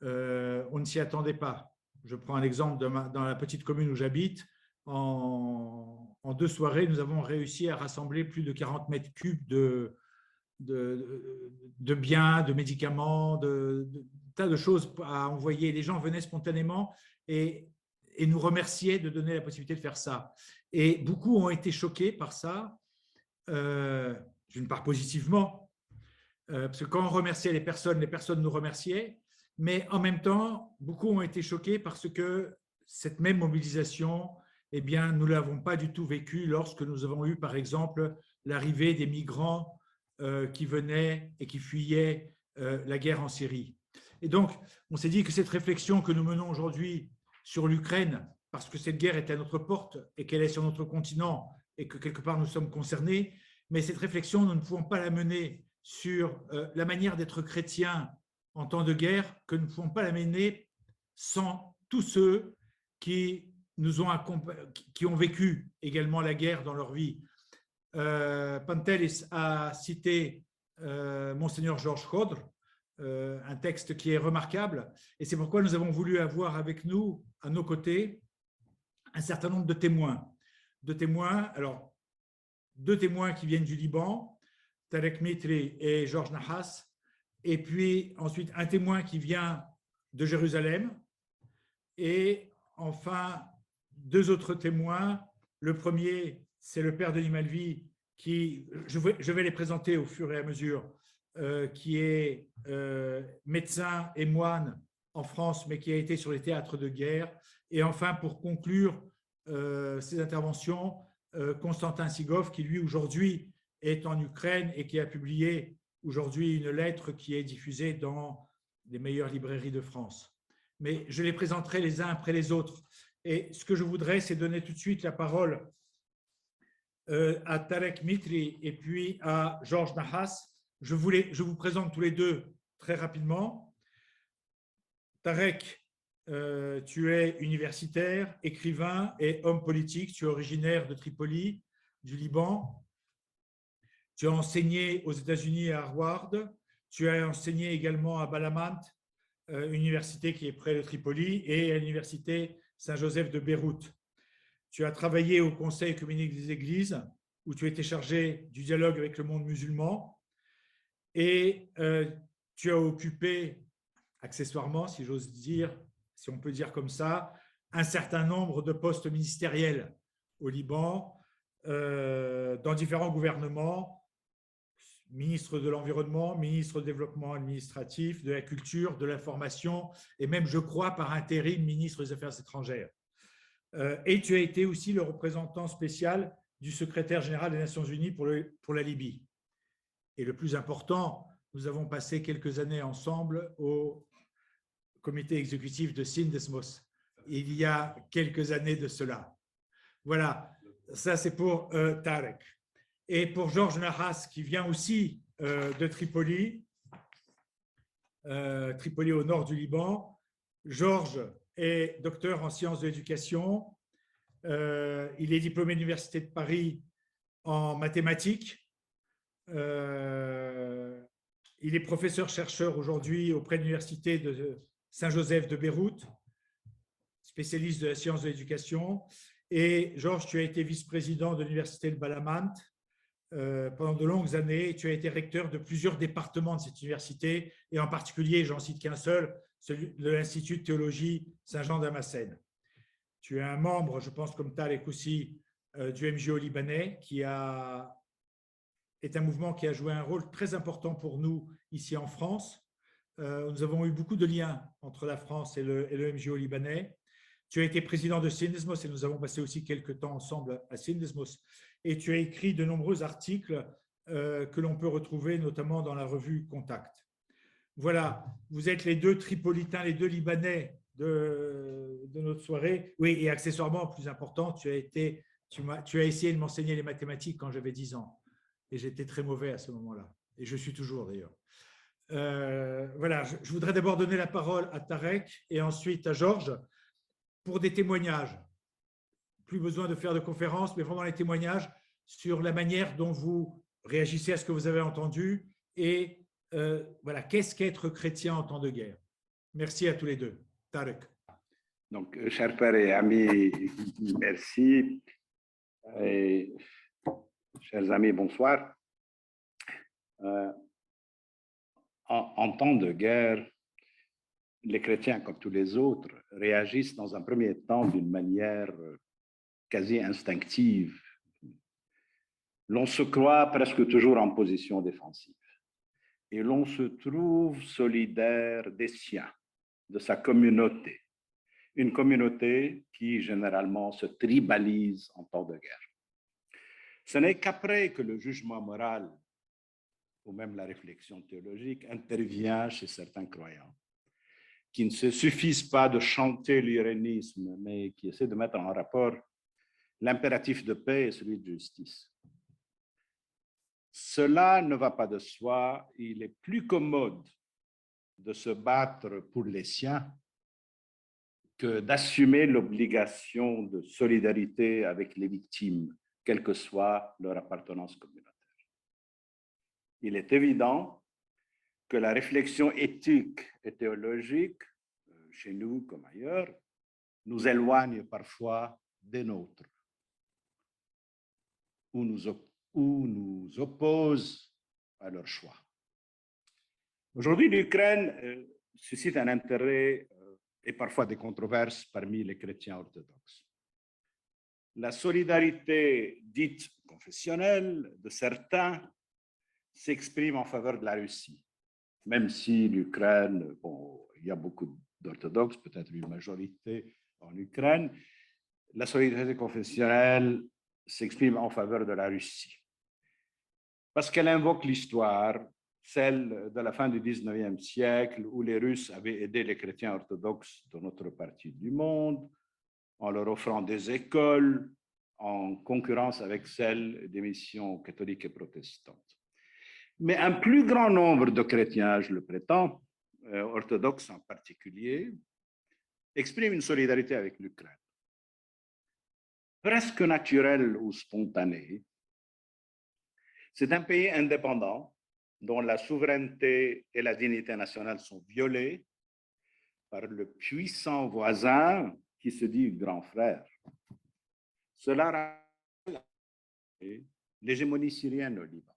[SPEAKER 1] On ne s'y attendait pas. Je prends un exemple dans la petite commune où j'habite. En 2 soirées, nous avons réussi à rassembler plus de 40 mètres cubes de biens, de médicaments, de tas de choses à envoyer. Les gens venaient spontanément et nous remerciaient de donner la possibilité de faire ça. Et beaucoup ont été choqués par ça, d'une part positivement, parce que quand on remerciait les personnes nous remerciaient, mais en même temps, beaucoup ont été choqués parce que cette même mobilisation, eh bien, nous ne l'avons pas du tout vécu lorsque nous avons eu, par exemple, l'arrivée des migrants qui venaient et qui fuyaient la guerre en Syrie. Et donc, on s'est dit que cette réflexion que nous menons aujourd'hui sur l'Ukraine, parce que cette guerre est à notre porte et qu'elle est sur notre continent et que quelque part nous sommes concernés, mais cette réflexion, nous ne pouvons pas la mener sur la manière d'être chrétien en temps de guerre, que nous ne pouvons pas la mener sans tous ceux qui ont vécu également la guerre dans leur vie. Pantelis a cité Monseigneur Georges Chodr, un texte qui est remarquable, et c'est pourquoi nous avons voulu avoir avec nous, à nos côtés, un certain nombre de témoins. Alors, 2 témoins qui viennent du Liban, Tarek Mitri et Georges Nahas, et puis ensuite un témoin qui vient de Jérusalem, et enfin 2 autres témoins. Le premier, c'est le père Denis Malvy, qui, je vais les présenter au fur et à mesure, qui est médecin et moine en France, mais qui a été sur les théâtres de guerre. Et enfin, pour conclure ces interventions, Constantin Sigov, qui lui aujourd'hui est en Ukraine et qui a publié aujourd'hui une lettre qui est diffusée dans les meilleures librairies de France. Mais je les présenterai les uns après les autres. Et ce que je voudrais, c'est donner tout de suite la parole à Tarek Mitri et puis à Georges Nahas. Je vous présente tous les deux très rapidement. Tarek, tu es universitaire, écrivain et homme politique. Tu es originaire de Tripoli, du Liban. Tu as enseigné aux États-Unis et à Harvard. Tu as enseigné également à Balamant, université qui est près de Tripoli, et à l'université Saint-Joseph de Beyrouth. Tu as travaillé au Conseil œcuménique des Églises, où tu étais chargé du dialogue avec le monde musulman, et tu as occupé, accessoirement, si j'ose dire, si on peut dire comme ça, un certain nombre de postes ministériels au Liban, dans différents gouvernements, ministre de l'Environnement, ministre du Développement administratif, de la Culture, de l'Information, et même, je crois, par intérim, ministre des Affaires étrangères. Et tu as été aussi le représentant spécial du secrétaire général des Nations Unies pour la Libye. Et le plus important, nous avons passé quelques années ensemble au comité exécutif de Syndesmos, il y a quelques années de cela. Voilà, ça c'est pour Tarek. Et pour Georges Nahas, qui vient aussi de Tripoli, Tripoli au nord du Liban. Georges est docteur en sciences de l'éducation. Il est diplômé de l'Université de Paris en mathématiques. Il est professeur-chercheur aujourd'hui auprès de l'Université de Saint-Joseph de Beyrouth, spécialiste de la science de l'éducation. Et Georges, tu as été vice-président de l'Université de Balamant pendant de longues années. Tu as été recteur de plusieurs départements de cette université, et en particulier, j'en cite qu'un seul, celui de l'Institut de théologie Saint-Jean-Damascène. Tu es un membre, je pense comme Tarek aussi, du MJO libanais, qui est un mouvement qui a joué un rôle très important pour nous ici en France. Nous avons eu beaucoup de liens entre la France et le MJO libanais. Tu as été président de Syndesmos, et nous avons passé aussi quelques temps ensemble à Syndesmos. Et tu as écrit de nombreux articles que l'on peut retrouver notamment dans la revue Contact. Voilà, vous êtes les deux Tripolitains, les deux Libanais de notre soirée. Oui, et accessoirement, plus important, tu as essayé de m'enseigner les mathématiques quand j'avais 10 ans. Et j'étais très mauvais à ce moment-là. Et je suis toujours d'ailleurs. Voilà, je voudrais d'abord donner la parole à Tarek et ensuite à Georges pour des témoignages. Plus besoin de faire de conférences, mais vraiment les témoignages sur la manière dont vous réagissez à ce que vous avez entendu et voilà, qu'est-ce qu'être chrétien en temps de guerre. Merci à tous les deux. Tarek.
[SPEAKER 5] Donc, chers pères et amis, merci. Et, chers amis, bonsoir. En temps de guerre, les chrétiens, comme tous les autres, réagissent dans un premier temps d'une manière quasi instinctive. L'on se croit presque toujours en position défensive et l'on se trouve solidaire des siens, de sa communauté. Une communauté qui généralement se tribalise en temps de guerre. Ce n'est qu'après que le jugement moral ou même la réflexion théologique intervient chez certains croyants qui ne se suffisent pas de chanter l'irénisme, mais qui essaient de mettre en rapport l'impératif de paix et celui de justice. Cela ne va pas de soi. Il est plus commode de se battre pour les siens que d'assumer l'obligation de solidarité avec les victimes, quelle que soit leur appartenance communautaire. Il est évident que la réflexion éthique et théologique, chez nous comme ailleurs, nous éloigne parfois des nôtres, ou nous oppose à leur choix. Aujourd'hui, l'Ukraine suscite un intérêt et parfois des controverses parmi les chrétiens orthodoxes. La solidarité dite confessionnelle de certains s'exprime en faveur de la Russie, même si l'Ukraine, bon, il y a beaucoup d'orthodoxes, peut-être une majorité en Ukraine, la solidarité confessionnelle s'exprime en faveur de la Russie, parce qu'elle invoque l'histoire, celle de la fin du 19e siècle, où les Russes avaient aidé les chrétiens orthodoxes de notre partie du monde, en leur offrant des écoles, en concurrence avec celles des missions catholiques et protestantes. Mais un plus grand nombre de chrétiens, je le prétends, orthodoxes en particulier, expriment une solidarité avec l'Ukraine. Presque naturelle ou spontanée. C'est un pays indépendant dont la souveraineté et la dignité nationale sont violées par le puissant voisin qui se dit grand frère. Cela rappelle l'hégémonie syrienne au Liban.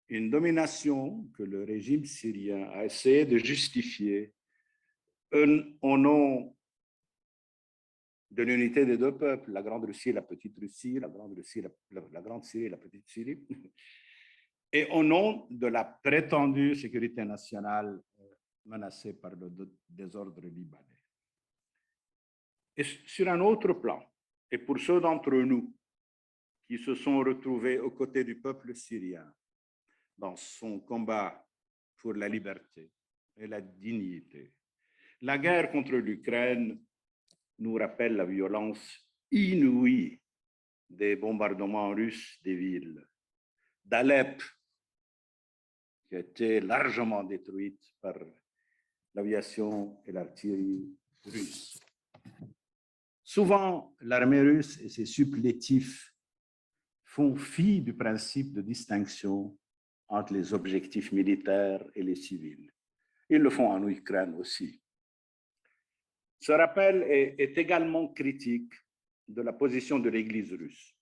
[SPEAKER 5] Une domination que le régime syrien a essayé de justifier au nom de l'unité des deux peuples, la Grande Russie et la Petite Russie, la Grande Syrie et la Petite Syrie, et au nom de la prétendue sécurité nationale menacée par le désordre libanais. Et sur un autre plan, et pour ceux d'entre nous qui se sont retrouvés aux côtés du peuple syrien dans son combat pour la liberté et la dignité, la guerre contre l'Ukraine nous rappelle la violence inouïe des bombardements russes des villes, d'Alep, qui a été largement détruite par l'aviation et l'artillerie russe. Souvent, l'armée russe et ses supplétifs font fi du principe de distinction entre les objectifs militaires et les civils. Ils le font en Ukraine aussi. Ce rappel est également critique de la position de l'Église russe,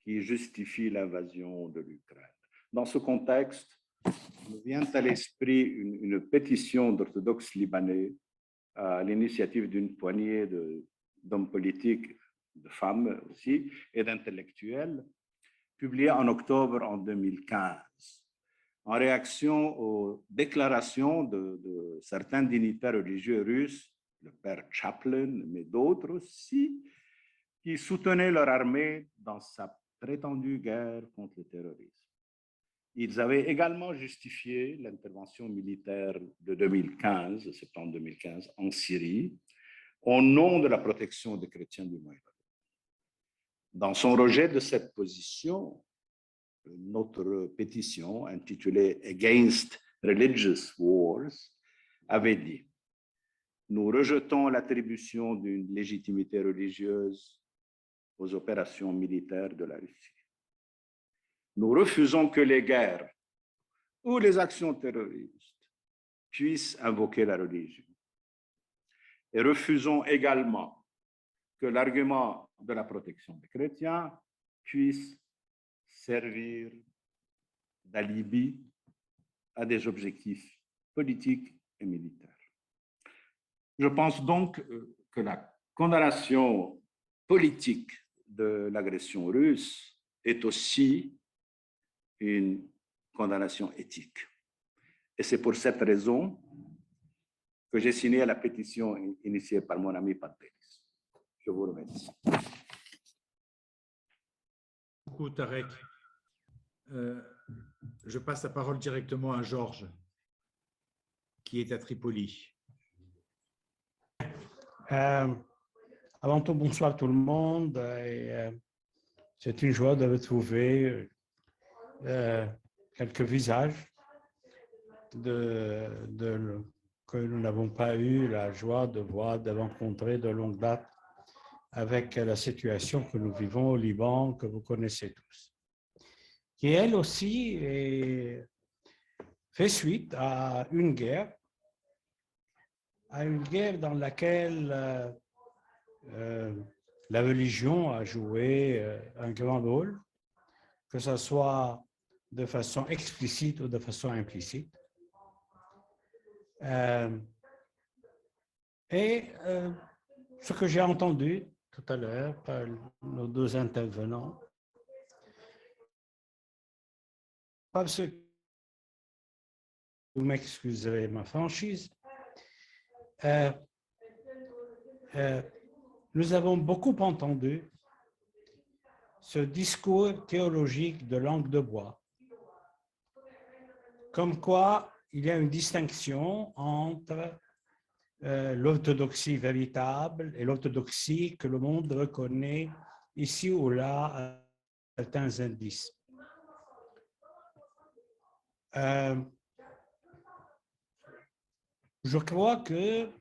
[SPEAKER 5] qui justifie l'invasion de l'Ukraine. Dans ce contexte, me vient à l'esprit une pétition d'orthodoxes libanais à l'initiative d'une poignée d'hommes politiques, de femmes aussi, et d'intellectuels, publiée en octobre en 2015, en réaction aux déclarations de certains dignitaires religieux russes, le père Chaplin, mais d'autres aussi, qui soutenaient leur armée dans sa prétendue guerre contre le terrorisme. Ils avaient également justifié l'intervention militaire de 2015, septembre 2015, en Syrie, au nom de la protection des chrétiens du Moyen-Orient. Dans son rejet de cette position, notre pétition, intitulée « Against Religious Wars », avait dit « Nous rejetons l'attribution d'une légitimité religieuse aux opérations militaires de la Russie. Nous refusons que les guerres ou les actions terroristes puissent invoquer la religion. Et refusons également que l'argument de la protection des chrétiens puisse servir d'alibi à des objectifs politiques et militaires. Je pense donc que la condamnation politique de l'agression russe est aussi une condamnation éthique. Et c'est pour cette raison que j'ai signé la pétition initiée par mon ami Pantelis. Je vous remercie.
[SPEAKER 1] Beaucoup, Tarek. Je passe la parole directement à Georges, qui est à Tripoli.
[SPEAKER 6] Avant tout, bonsoir tout le monde. C'est une joie de retrouver quelques visages que nous n'avons pas eu la joie de voir, de rencontrer de longue date avec la situation que nous vivons au Liban, que vous connaissez tous, qui elle aussi fait suite à une guerre dans laquelle la religion a joué un grand rôle, que ce soit de façon explicite ou de façon implicite. Ce que j'ai entendu tout à l'heure par nos deux intervenants, parce que vous m'excuserez ma franchise, nous avons beaucoup entendu ce discours théologique de langue de bois, comme quoi il y a une distinction entre l'orthodoxie véritable et l'orthodoxie que le monde reconnaît ici ou là à certains indices. Je crois que,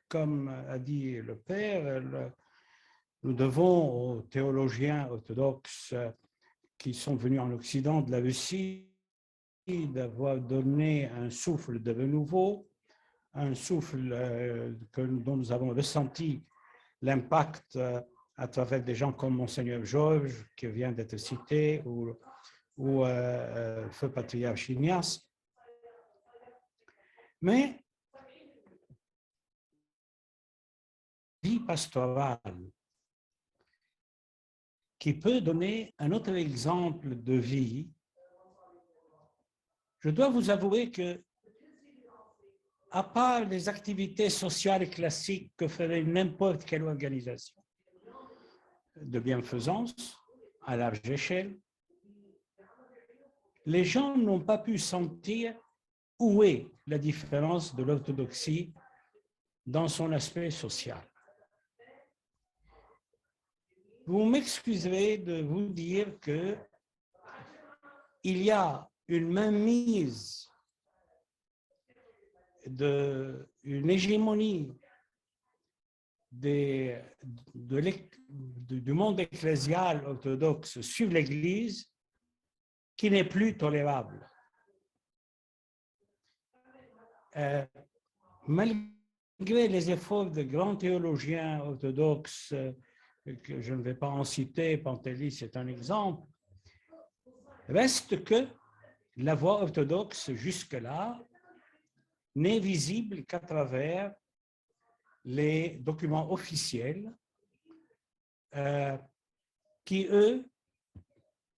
[SPEAKER 6] comme a dit le Père, nous devons aux théologiens orthodoxes qui sont venus en Occident de la Russie d'avoir donné un souffle de renouveau, un souffle dont nous avons ressenti l'impact à travers des gens comme Monseigneur Georges, qui vient d'être cité, ou Feu Patriarche Ignace. Mais vie pastorale qui peut donner un autre exemple de vie, je dois vous avouer que, à part les activités sociales classiques que ferait n'importe quelle organisation de bienfaisance à large échelle, les gens n'ont pas pu sentir où est la différence de l'orthodoxie dans son aspect social. Vous m'excuserez de vous dire que il y a une mainmise une hégémonie du monde ecclésial orthodoxe sur l'Église qui n'est plus tolérable. Malgré les efforts de grands théologiens orthodoxes, que je ne vais pas en citer, Pantelis est un exemple, reste que la voie orthodoxe jusque-là n'est visible qu'à travers les documents officiels qui, eux,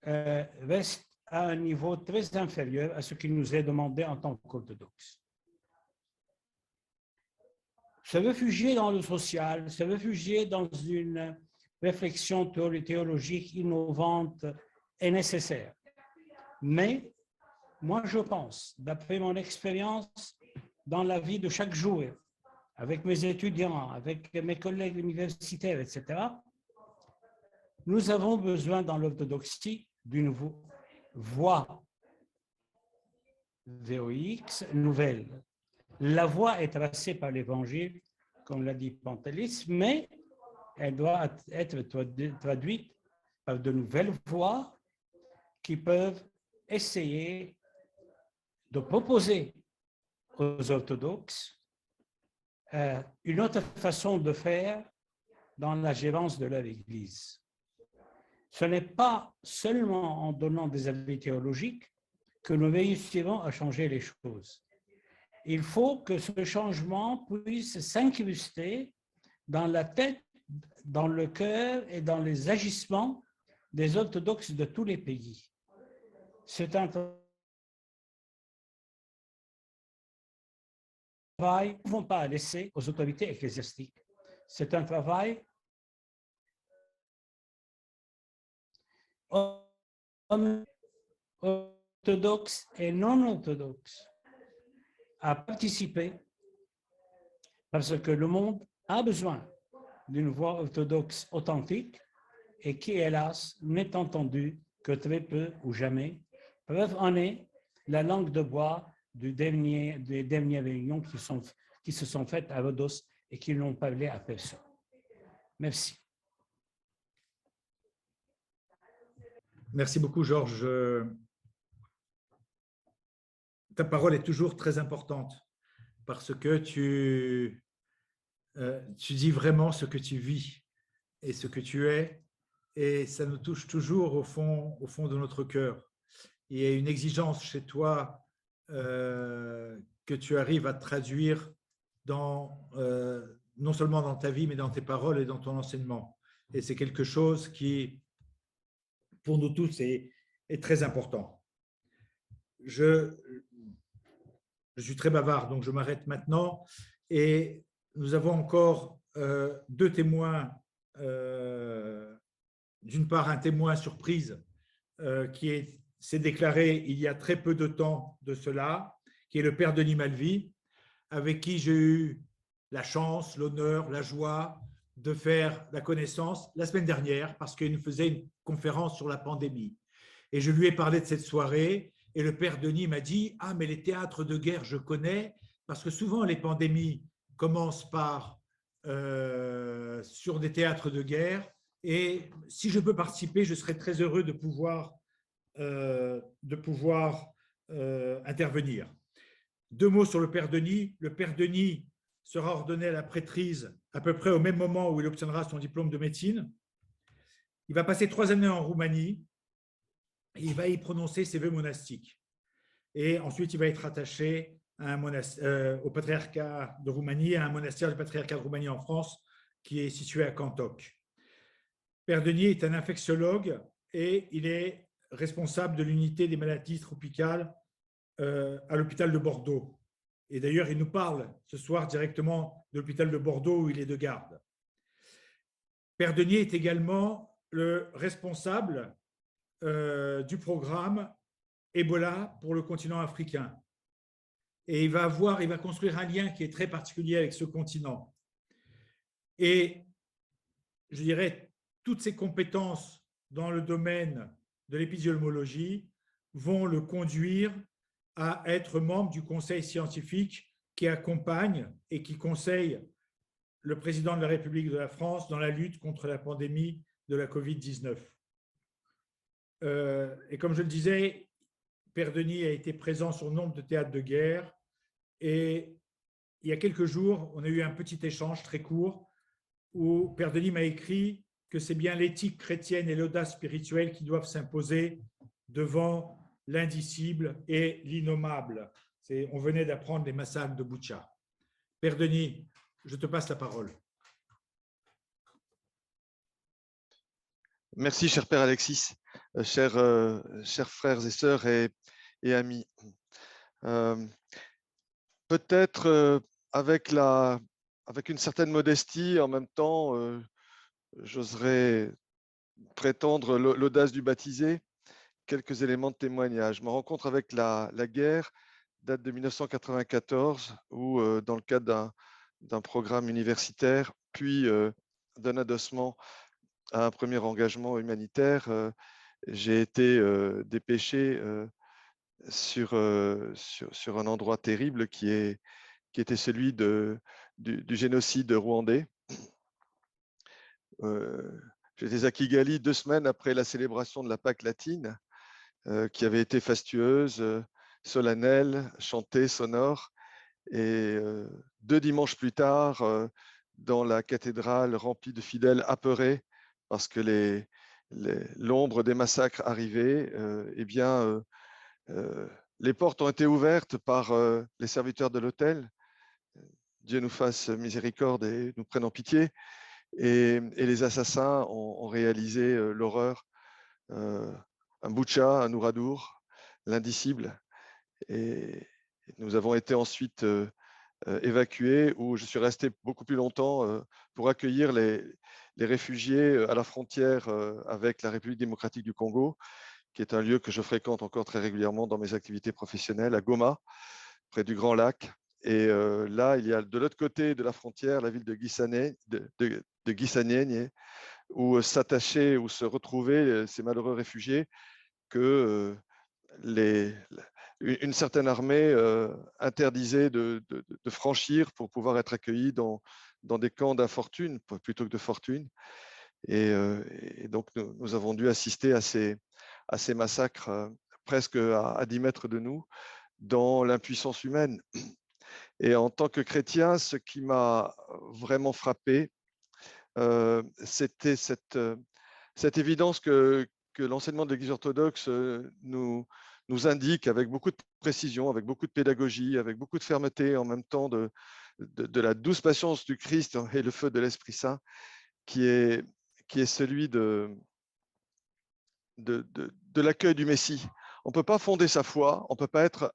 [SPEAKER 6] restent à un niveau très inférieur à ce qui nous est demandé en tant qu'orthodoxes. Se réfugier dans le social, se réfugier dans une réflexion théologique innovante est nécessaire. Mais moi, je pense, d'après mon expérience dans la vie de chaque jour, avec mes étudiants, avec mes collègues universitaires, etc., nous avons besoin dans l'orthodoxie d'une voie VOX nouvelle. La voie est tracée par l'Évangile, comme l'a dit Pantelis, mais elle doit être traduite par de nouvelles voies qui peuvent essayer de proposer aux orthodoxes une autre façon de faire dans la gérance de leur Église. Ce n'est pas seulement en donnant des avis théologiques que nous réussirons à changer les choses. Il faut que ce changement puisse s'incruster dans la tête, dans le cœur et dans les agissements des orthodoxes de tous les pays. C'est un travail que nous ne pouvons pas laisser aux autorités ecclésiastiques. C'est un travail orthodoxe et non orthodoxe à participer parce que le monde a besoin d'une voix orthodoxe authentique et qui, hélas, n'est entendue que très peu ou jamais. Preuve en est la langue de bois des dernières réunions qui se sont faites à Rhodos et qui n'ont parlé à personne. Merci.
[SPEAKER 1] Merci beaucoup, Georges. Ta parole est toujours très importante parce que tu dis vraiment ce que tu vis et ce que tu es, et ça nous touche toujours au fond de notre cœur. Il y a une exigence chez toi que tu arrives à traduire non seulement dans ta vie, mais dans tes paroles et dans ton enseignement. Et c'est quelque chose qui, pour nous tous, est très important. Je suis très bavard, donc je m'arrête maintenant. Et nous avons encore deux témoins. D'une part, un témoin surprise qui s'est déclaré il y a très peu de temps de cela, qui est le père Denis Malvy, avec qui j'ai eu la chance, l'honneur, la joie de faire la connaissance la semaine dernière parce qu'il nous faisait une conférence sur la pandémie. Et je lui ai parlé de cette soirée et le père Denis m'a dit « Ah, mais les théâtres de guerre, je connais parce que souvent les pandémies commencent par sur des théâtres de guerre et si je peux participer, je serais très heureux de pouvoir intervenir. » Deux mots sur le père Denis. Le père Denis sera ordonné à la prêtrise à peu près au même moment où il obtiendra son diplôme de médecine. Il va passer 3 années en Roumanie et il va y prononcer ses vœux monastiques. Et ensuite, il va être attaché à au patriarcat de Roumanie, à un monastère du patriarcat de Roumanie en France qui est situé à Cantoc. Père Denis est un infectiologue et il est responsable de l'unité des maladies tropicales à l'hôpital de Bordeaux. Et d'ailleurs, il nous parle ce soir directement de l'hôpital de Bordeaux où il est de garde. Père Denis est également le responsable du programme Ebola pour le continent africain. Et il va construire un lien qui est très particulier avec ce continent. Et je dirais, toutes ses compétences dans le domaine de l'épidémiologie vont le conduire à être membre du conseil scientifique qui accompagne et qui conseille le président de la République de la France dans la lutte contre la pandémie de la Covid-19. Et comme je le disais, Père Denis a été présent sur nombre de théâtres de guerre et il y a quelques jours, on a eu un petit échange très court où Père Denis m'a écrit que c'est bien l'éthique chrétienne et l'audace spirituelle qui doivent s'imposer devant l'indicible et l'innommable. On venait d'apprendre les massacres de Boutcha. Père Denis, je te passe la parole.
[SPEAKER 7] Merci, cher Père Alexis, chers frères et sœurs et amis. Peut-être avec une certaine modestie, en même temps, j'oserais prétendre l'audace du baptisé, quelques éléments de témoignage. Ma rencontre avec la guerre date de 1994, où dans le cadre d'un programme universitaire, puis d'un adossement à un premier engagement humanitaire, j'ai été dépêché sur un endroit terrible qui était celui du génocide rwandais. J'étais à Kigali 2 semaines après la célébration de la Pâque latine, qui avait été fastueuse, solennelle, chantée, sonore. Et 2 dimanches plus tard, dans la cathédrale remplie de fidèles apeurés, parce que l'ombre des massacres arrivait, les portes ont été ouvertes par les serviteurs de l'autel. Dieu nous fasse miséricorde et nous prenne en pitié. Et les assassins ont réalisé l'horreur, un Boutcha, un Ouradour, l'indicible. Et nous avons été ensuite évacués, où je suis resté beaucoup plus longtemps pour accueillir les réfugiés à la frontière avec la République démocratique du Congo, qui est un lieu que je fréquente encore très régulièrement dans mes activités professionnelles, à Goma, près du Grand Lac. Et là, il y a de l'autre côté de la frontière la ville de Gisenyi, où s'attachaient, où se retrouvaient ces malheureux réfugiés que une certaine armée interdisait de franchir pour pouvoir être accueillis dans des camps d'infortune plutôt que de fortune. Et donc, nous avons dû assister à ces massacres presque à 10 mètres de nous, dans l'impuissance humaine. Et en tant que chrétien, ce qui m'a vraiment frappé, c'était cette évidence que l'enseignement de l'Église orthodoxe nous nous indique avec beaucoup de précision, avec beaucoup de pédagogie, avec beaucoup de fermeté, en même temps de la douce patience du Christ et le feu de l'Esprit Saint, qui est celui de l'accueil du Messie. On ne peut pas fonder sa foi, on ne peut pas être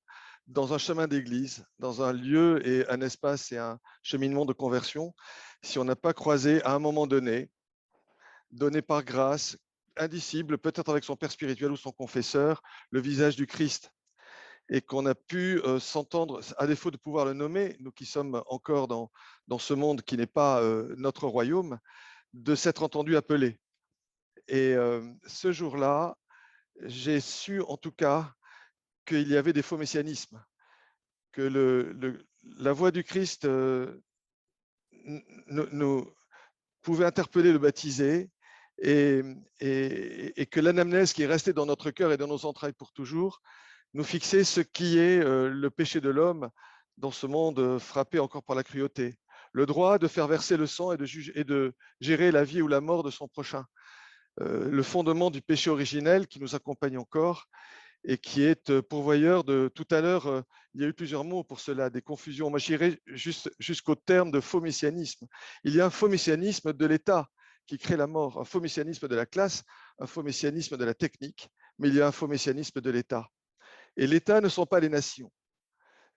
[SPEAKER 7] dans un chemin d'église, dans un lieu et un espace et un cheminement de conversion, si on n'a pas croisé à un moment donné par grâce, indicible, peut-être avec son père spirituel ou son confesseur, le visage du Christ. Et qu'on a pu s'entendre, à défaut de pouvoir le nommer, nous qui sommes encore dans ce monde qui n'est pas notre royaume, de s'être entendu appeler. Et ce jour-là, j'ai su en tout cas qu'il y avait des faux messianismes, que la voix du Christ nous pouvait interpeller le baptisé et que l'anamnèse qui est restée dans notre cœur et dans nos entrailles pour toujours nous fixait ce qui est le péché de l'homme dans ce monde frappé encore par la cruauté. Le droit de faire verser le sang et de gérer la vie ou la mort de son prochain. Le fondement du péché originel qui nous accompagne encore et qui est pourvoyeur de tout à l'heure, il y a eu plusieurs mots pour cela, des confusions. Moi, j'irai jusqu'au terme de faux messianisme. Il y a un faux messianisme de l'État qui crée la mort, un faux messianisme de la classe, un faux messianisme de la technique, mais il y a un faux messianisme de l'État. Et l'État ne sont pas les nations.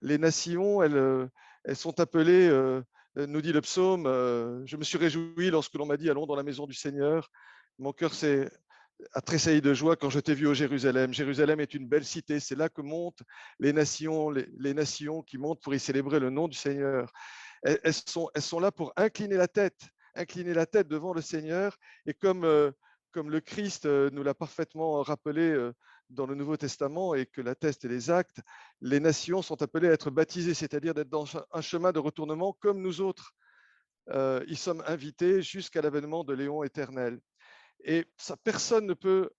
[SPEAKER 7] Les nations, elles sont appelées, nous dit le psaume, je me suis réjoui lorsque l'on m'a dit allons dans la maison du Seigneur. Mon cœur a tressailli de joie quand je t'ai vu au Jérusalem. Jérusalem est une belle cité, c'est là que montent les nations, les nations qui montent pour y célébrer le nom du Seigneur. Elles sont là pour incliner la tête devant le Seigneur. Et comme le Christ nous l'a parfaitement rappelé dans le Nouveau Testament et que l'attestent les actes, les nations sont appelées à être baptisées, c'est-à-dire d'être dans un chemin de retournement comme nous autres. Y sommes invités jusqu'à l'avènement de Léon éternel. Et ça, personne ne peut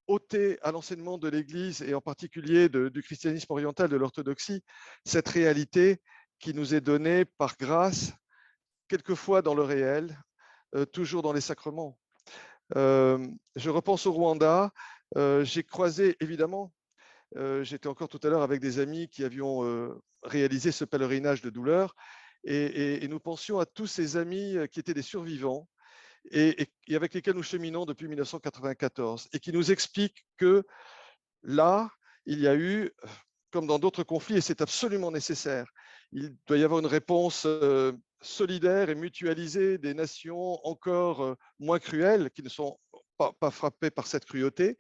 [SPEAKER 7] ôter à l'enseignement de l'Église et en particulier du christianisme oriental, de l'orthodoxie, cette réalité qui nous est donnée par grâce, quelquefois dans le réel, toujours dans les sacrements. Je repense au Rwanda. J'ai croisé, évidemment, j'étais encore tout à l'heure avec des amis qui avions réalisé ce pèlerinage de douleur et nous pensions à tous ces amis qui étaient des survivants et avec lesquels nous cheminons depuis 1994 et qui nous expliquent que là, il y a eu, comme dans d'autres conflits, et c'est absolument nécessaire, il doit y avoir une réponse solidaire et mutualisée des nations encore moins cruelles, qui ne sont pas frappées par cette cruauté,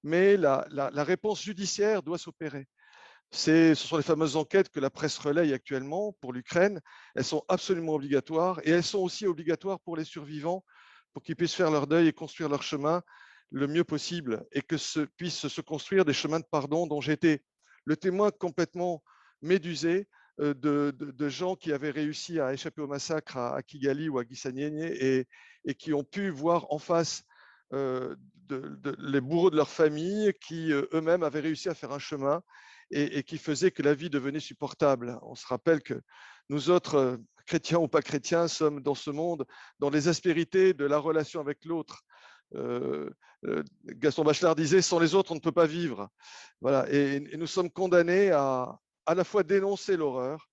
[SPEAKER 7] mais la réponse judiciaire doit s'opérer. Ce sont les fameuses enquêtes que la presse relaye actuellement pour l'Ukraine. Elles sont absolument obligatoires et elles sont aussi obligatoires pour les survivants pour qu'ils puissent faire leur deuil et construire leur chemin le mieux possible et que puissent se construire des chemins de pardon dont j'ai été le témoin complètement médusé de gens qui avaient réussi à échapper au massacre à Kigali ou à Gisenyi et qui ont pu voir en face les bourreaux de leur famille qui eux-mêmes avaient réussi à faire un chemin et qui faisait que la vie devenait supportable. On se rappelle que nous autres, chrétiens ou pas chrétiens, sommes dans ce monde, dans les aspérités de la relation avec l'autre. Gaston Bachelard disait « sans les autres, on ne peut pas vivre ». Voilà. Et nous sommes condamnés à la fois dénoncer l'horreur,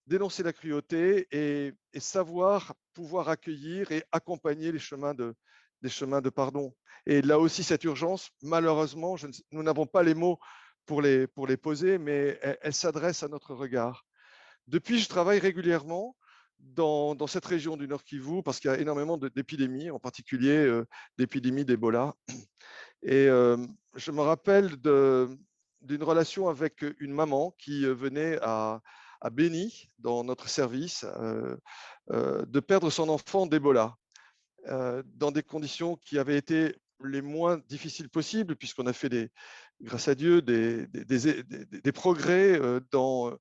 [SPEAKER 7] dénoncer la cruauté et savoir pouvoir accueillir et accompagner des chemins de pardon. Et là aussi, cette urgence, malheureusement, nous n'avons pas les mots pour les poser, mais elle s'adresse à notre regard. Depuis, je travaille régulièrement dans cette région du Nord Kivu parce qu'il y a énormément d'épidémies, en particulier d'épidémies d'Ebola. Et je me rappelle d'une relation avec une maman qui venait à Béni, dans notre service, de perdre son enfant d'Ebola dans des conditions qui avaient été les moins difficiles possibles, puisqu'on a fait, grâce à Dieu, des progrès dans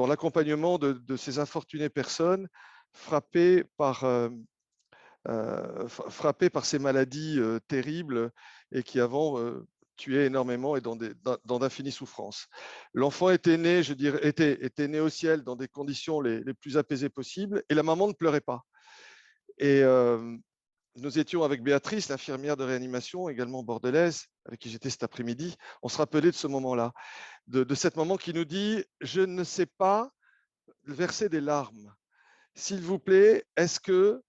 [SPEAKER 7] l'accompagnement de ces infortunées personnes frappées par ces maladies terribles et qui avant tuaient énormément et dans d'infinies souffrances. L'enfant était né, je dirais, était né au ciel dans des conditions les plus apaisées possibles et la maman ne pleurait pas. Et nous étions avec Béatrice, l'infirmière de réanimation, également bordelaise, avec qui j'étais cet après-midi. On se rappelait de ce moment-là, de cet moment qui nous dit « Je ne sais pas verser des larmes. S'il vous plaît, est-ce que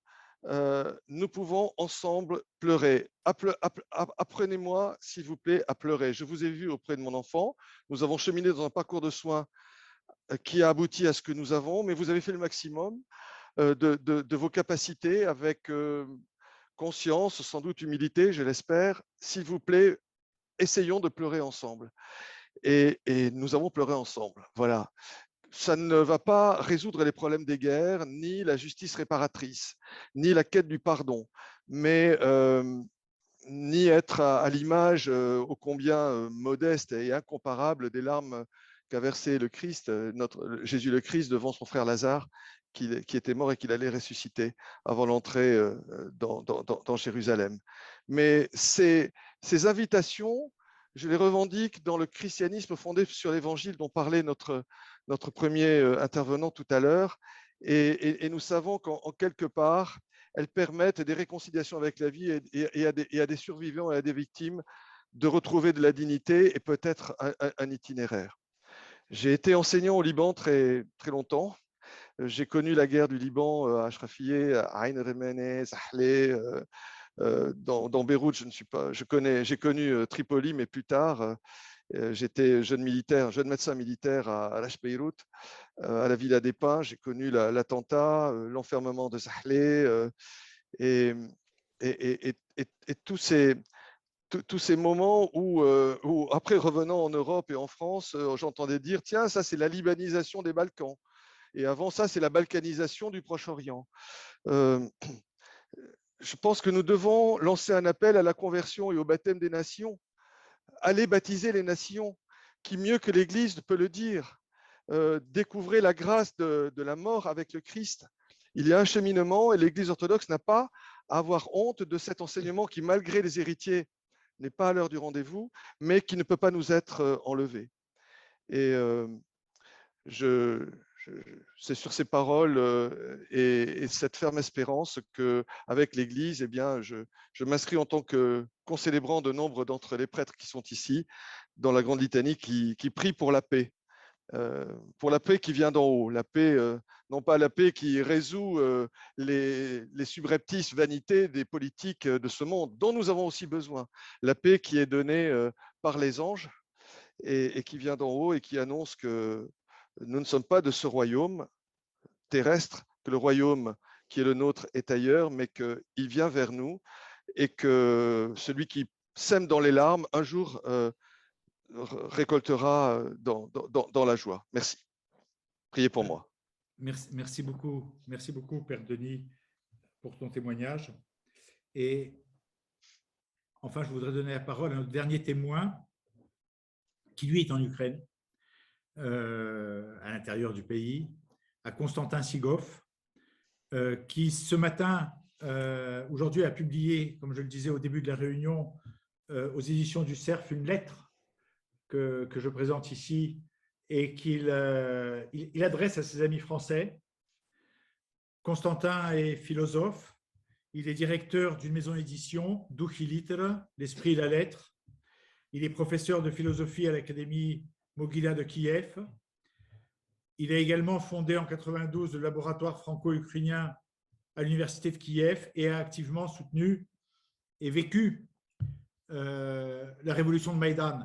[SPEAKER 7] nous pouvons ensemble pleurer. Apprenez-moi, s'il vous plaît, à pleurer. Je vous ai vu auprès de mon enfant. Nous avons cheminé dans un parcours de soins qui a abouti à ce que nous avons, mais vous avez fait le maximum de vos capacités avec conscience, sans doute humilité, je l'espère. S'il vous plaît, essayons de pleurer ensemble. Et nous avons pleuré ensemble. Voilà. Ça ne va pas résoudre les problèmes des guerres, ni la justice réparatrice, ni la quête du pardon, mais ni être à l'image ô combien modeste et incomparable des larmes qu'a versé le Christ, Jésus le Christ, devant son frère Lazare, qui était mort et qu'il allait ressusciter avant l'entrée dans Jérusalem. Mais ces invitations, je les revendique dans le christianisme fondé sur l'évangile dont parlait notre premier intervenant tout à l'heure. Et nous savons qu'en quelque part, elles permettent des réconciliations avec la vie et à des survivants et à des victimes de retrouver de la dignité et peut-être un itinéraire. J'ai été enseignant au Liban très, très longtemps. J'ai connu la guerre du Liban à Ashrafiyeh, à Ain Remené, Zahlé. Dans Beyrouth, j'ai connu Tripoli, mais plus tard, j'étais jeune médecin militaire à l'H Beyrouth, à la Villa des Pins. J'ai connu l'attentat, l'enfermement de Zahlé et tous ces moments où, après revenant en Europe et en France, j'entendais dire tiens, ça c'est la libanisation des Balkans. Et avant ça, c'est la balkanisation du Proche-Orient. Je pense que nous devons lancer un appel à la conversion et au baptême des nations. Allez baptiser les nations, qui mieux que l'Église peut le dire. Découvrez la grâce de la mort avec le Christ. Il y a un cheminement et l'Église orthodoxe n'a pas à avoir honte de cet enseignement qui, malgré les héritiers, n'est pas à l'heure du rendez-vous, mais qui ne peut pas nous être enlevé. Et c'est sur ces paroles et cette ferme espérance qu'avec l'Église, eh bien, je m'inscris en tant que concélébrant de nombre d'entre les prêtres qui sont ici, dans la grande litanie qui prie pour la paix qui vient d'en haut, la paix, non pas la paix qui résout les subreptices vanités des politiques de ce monde, dont nous avons aussi besoin, la paix qui est donnée par les anges et qui vient d'en haut et qui annonce que nous ne sommes pas de ce royaume terrestre, que le royaume qui est le nôtre est ailleurs, mais qu'il vient vers nous et que celui qui sème dans les larmes, un jour récoltera dans la joie. Merci. Priez pour moi.
[SPEAKER 1] Merci beaucoup, Père Denis, pour ton témoignage. Et enfin, je voudrais donner la parole à notre dernier témoin, qui lui est en Ukraine, à l'intérieur du pays, à Constantin Sigov, qui ce matin, aujourd'hui, a publié, comme je le disais au début de la réunion, aux éditions du Cerf, une lettre que je présente ici et qu'il adresse à ses amis français. Constantin est philosophe, il est directeur d'une maison d'édition, Duch i Litera, l'esprit et la lettre. Il est professeur de philosophie à l'Académie Mogyla de Kiev. Il a également fondé en 1992 le laboratoire franco-ukrainien à l'Université de Kiev et a activement soutenu et vécu la révolution de Maïdan.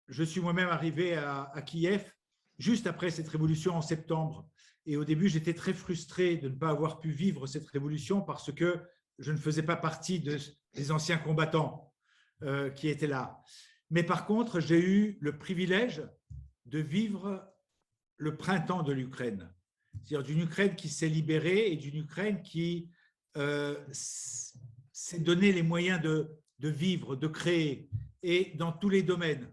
[SPEAKER 1] Je suis moi-même arrivé à Kiev juste après cette révolution en septembre. Et au début, j'étais très frustré de ne pas avoir pu vivre cette révolution parce que je ne faisais pas partie des anciens combattants qui étaient là. Mais par contre, j'ai eu le privilège de vivre le printemps de l'Ukraine. C'est-à-dire d'une Ukraine qui s'est libérée et d'une Ukraine qui s'est donné les moyens de vivre, de créer, et dans tous les domaines,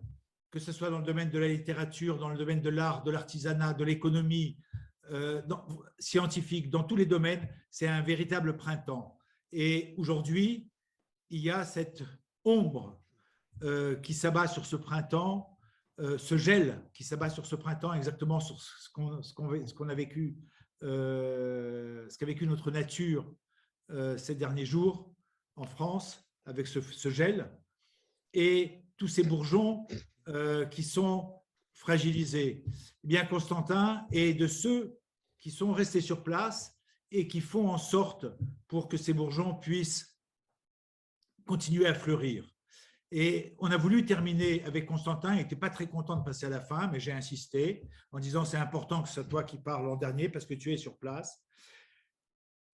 [SPEAKER 1] que ce soit dans le domaine de la littérature, dans le domaine de l'art, de l'artisanat, de l'économie, scientifique, dans tous les domaines, c'est un véritable printemps. Et aujourd'hui, il y a cette ombre qui s'abat sur ce printemps, ce gel qui s'abat sur ce printemps, exactement sur ce qu'on a vécu, ce qu'a vécu notre nature ces derniers jours en France avec ce gel et tous ces bourgeons qui sont fragilisés. Eh bien, Constantin est de ceux qui sont restés sur place et qui font en sorte pour que ces bourgeons puissent continuer à fleurir. Et on a voulu terminer avec Constantin. Il n'était pas très content de passer à la fin, mais j'ai insisté en disant c'est important que ce soit toi qui parles en dernier parce que tu es sur place.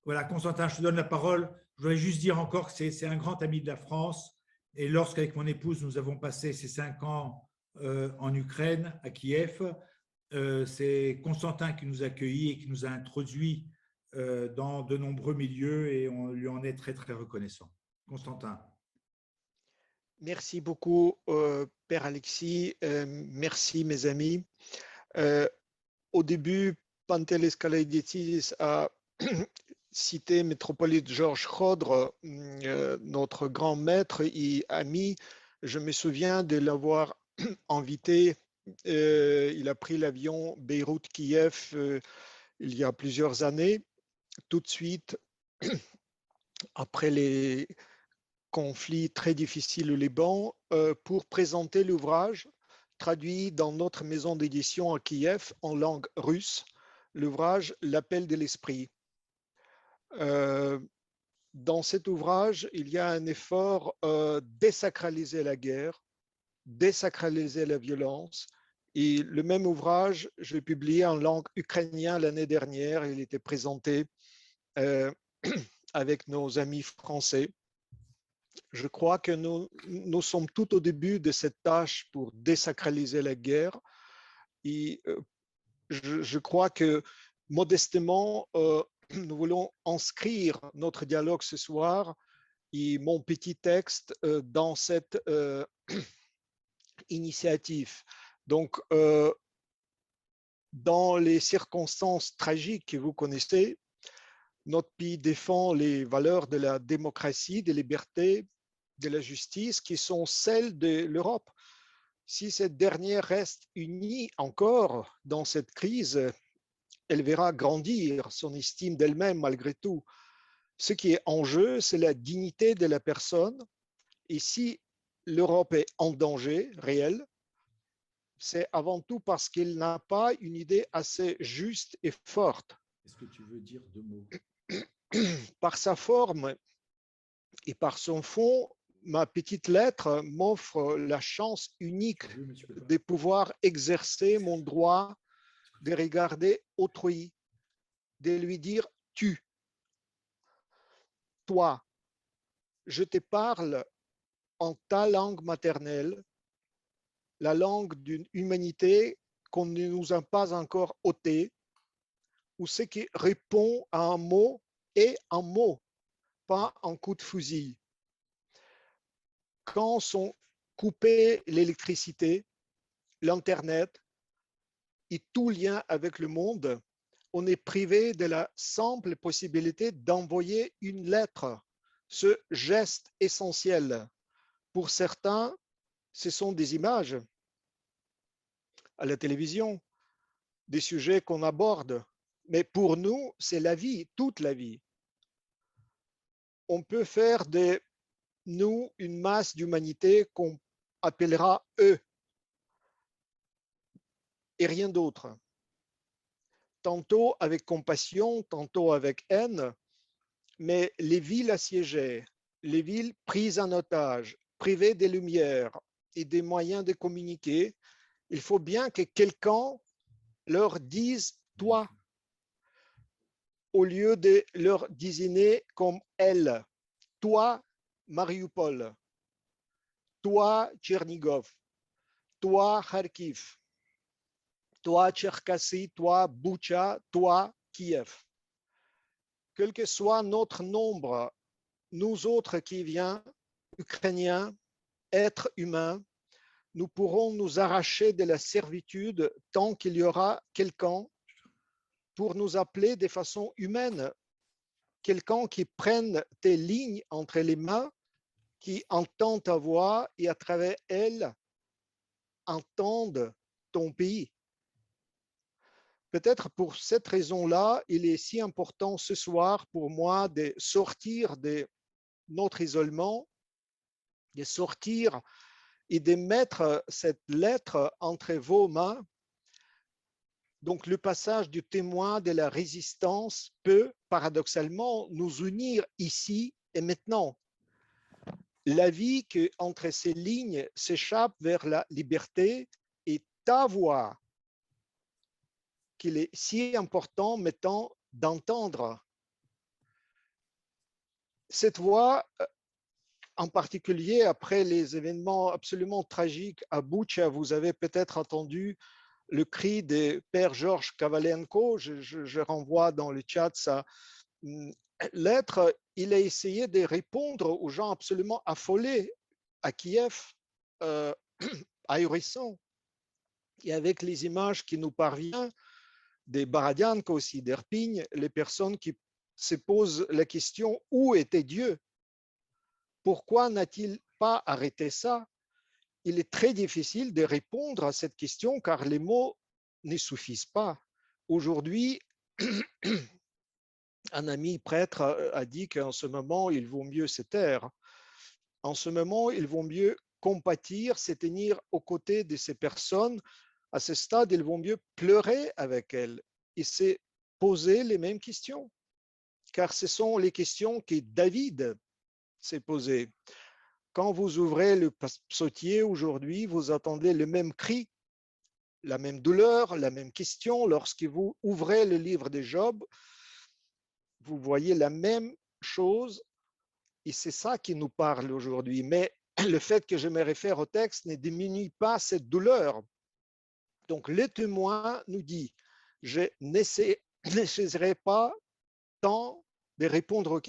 [SPEAKER 1] Voilà, Constantin, je te donne la parole. Je voudrais juste dire encore que c'est un grand ami de la France. Et lorsqu'avec mon épouse, nous avons passé ces 5 ans en Ukraine, à Kiev, c'est Constantin qui nous a accueillis et qui nous a introduits dans de nombreux milieux et on lui en est très, très reconnaissant. Constantin.
[SPEAKER 8] Merci beaucoup, Père Alexis. Merci, mes amis. Au début, Pantelis Kalaidietis a cité métropolite Georges Chodre, notre grand maître et ami. Je me souviens de l'avoir invité. Il a pris l'avion Beyrouth-Kiev il y a plusieurs années, tout de suite après les conflit très difficile au Liban pour présenter l'ouvrage traduit dans notre maison d'édition à Kiev en langue russe, l'ouvrage L'appel de l'esprit. Dans cet ouvrage, il y a un effort désacraliser la guerre, désacraliser la violence. Et le même ouvrage, je l'ai publié en langue ukrainienne l'année dernière. Il était présenté avec nos amis français. Je crois que nous sommes tout au début de cette tâche pour désacraliser la guerre. Et je crois que modestement, nous voulons inscrire notre dialogue ce soir et mon petit texte dans cette initiative. Donc, dans les circonstances tragiques que vous connaissez, notre pays défend les valeurs de la démocratie, des libertés, de la justice qui sont celles de l'Europe. Si cette dernière reste unie encore dans cette crise, elle verra grandir son estime d'elle-même malgré tout. Ce qui est en jeu, c'est la dignité de la personne. Et si l'Europe est en danger réel, c'est avant tout parce qu'elle n'a pas une idée assez juste et forte.
[SPEAKER 1] Est-ce que tu veux dire 2 mots?
[SPEAKER 8] Par sa forme et par son fond, ma petite lettre m'offre la chance unique de pouvoir exercer mon droit de regarder autrui, de lui dire « tu ». Toi, je te parle en ta langue maternelle, la langue d'une humanité qu'on ne nous a pas encore ôtée, ou ce qui répond à un mot et un mot, pas un coup de fusil. Quand sont coupées l'électricité, l'Internet et tout lien avec le monde, on est privé de la simple possibilité d'envoyer une lettre, ce geste essentiel. Pour certains, ce sont des images à la télévision, des sujets qu'on aborde, mais pour nous, c'est la vie, toute la vie. On peut faire de nous une masse d'humanité qu'on appellera eux et rien d'autre. Tantôt avec compassion, tantôt avec haine, mais les villes assiégées, les villes prises en otage, privées des lumières et des moyens de communiquer, il faut bien que quelqu'un leur dise « toi » au lieu de leur désigner comme « elle ». Toi, Mariupol. Toi, Tchernigov. Toi, Kharkiv. Toi, Tcherkassy. Toi, Boucha. Toi, Kiev. Quel que soit notre nombre, nous autres qui viens, Ukrainiens, êtres humains, nous pourrons nous arracher de la servitude tant qu'il y aura quelqu'un pour nous appeler de façon humaine, quelqu'un qui prenne tes lignes entre les mains, qui entend ta voix et à travers elle entende ton pays. peut-être pour cette raison-là, il est si important ce soir pour moi de sortir de notre isolement, de sortir et de mettre cette lettre entre vos mains. Donc, le passage du témoin de la résistance peut paradoxalement nous unir ici et maintenant. La vie qui, entre ces lignes, s'échappe vers la liberté est ta voix qu'il est si important maintenant d'entendre. Cette voix, en particulier après les événements absolument tragiques à Boutcha, vous avez peut-être entendu le cri de Père Georges Kavalenko. Je renvoie dans le chat sa lettre. Il a essayé de répondre aux gens absolument affolés à Kiev, ahurissants. Et avec les images qui nous parviennent des Baradianka aussi, d'Irpigne, les personnes qui se posent la question où était Dieu? Pourquoi n'a-t-il pas arrêté ça? Il est très difficile de répondre à cette question car les mots ne suffisent pas. Aujourd'hui, un ami prêtre a dit qu'en ce moment, il vaut mieux se taire. En ce moment, il vaut mieux compatir, se tenir aux côtés de ces personnes. À ce stade, il vaut mieux pleurer avec elles et se poser les mêmes questions, car ce sont les questions que David s'est posées. Quand vous ouvrez le psautier aujourd'hui, vous entendez le même cri, la même douleur, la même question. Lorsque vous ouvrez le livre de Job, vous voyez la même chose et c'est ça qui nous parle aujourd'hui. Mais le fait que je me réfère au texte ne diminue pas cette douleur. Donc, le témoin nous dit, je n'essaierai pas tant de répondre aux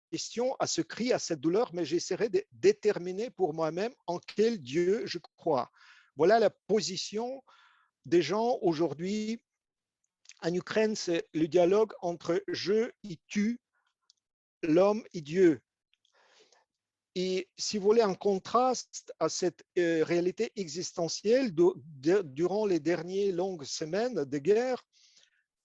[SPEAKER 8] questions, à ce cri, à cette douleur, mais j'essaierai de déterminer pour moi-même en quel Dieu je crois. Voilà la position des gens aujourd'hui. En Ukraine, c'est le dialogue entre je et tu, l'homme et Dieu. Et si vous voulez un contraste à cette réalité existentielle, durant les dernières longues semaines de guerre,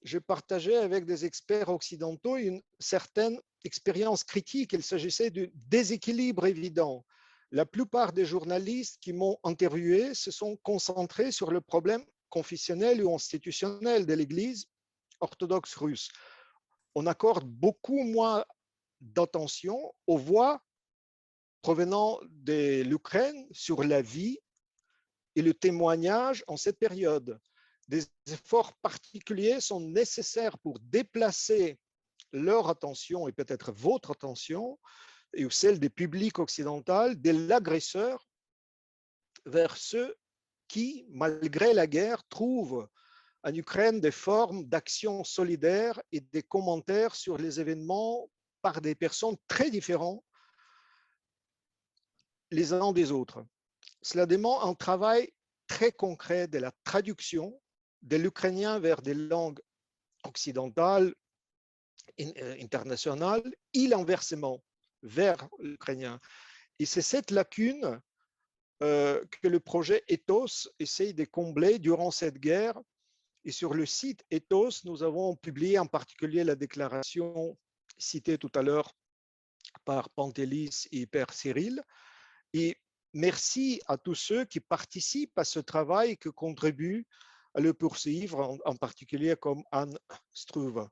[SPEAKER 8] j'ai partagé avec des experts occidentaux une certaine expérience critique. Il s'agissait d'un déséquilibre évident. La plupart des journalistes qui m'ont interviewé se sont concentrés sur le problème confessionnel ou institutionnel de l'Église orthodoxe russe. On accorde beaucoup moins d'attention aux voix provenant de l'Ukraine sur la vie et le témoignage en cette période. Des efforts particuliers sont nécessaires pour déplacer leur attention et peut-être votre attention et celle des publics occidentaux de l'agresseur vers ceux qui, malgré la guerre, trouvent en Ukraine des formes d'action solidaire et des commentaires sur les événements par des personnes très différentes les uns des autres. Cela demande un travail très concret de la traduction de l'ukrainien vers des langues occidentales, internationales, et l'inversement vers l'ukrainien. Et c'est cette lacune que le projet Ethos essaye de combler durant cette guerre. Et sur le site Ethos, nous avons publié en particulier la déclaration citée tout à l'heure par Pantelis et Père Cyril. Et merci à tous ceux qui participent à ce travail, qui contribuent à le poursuivre, en particulier comme Anne Struve.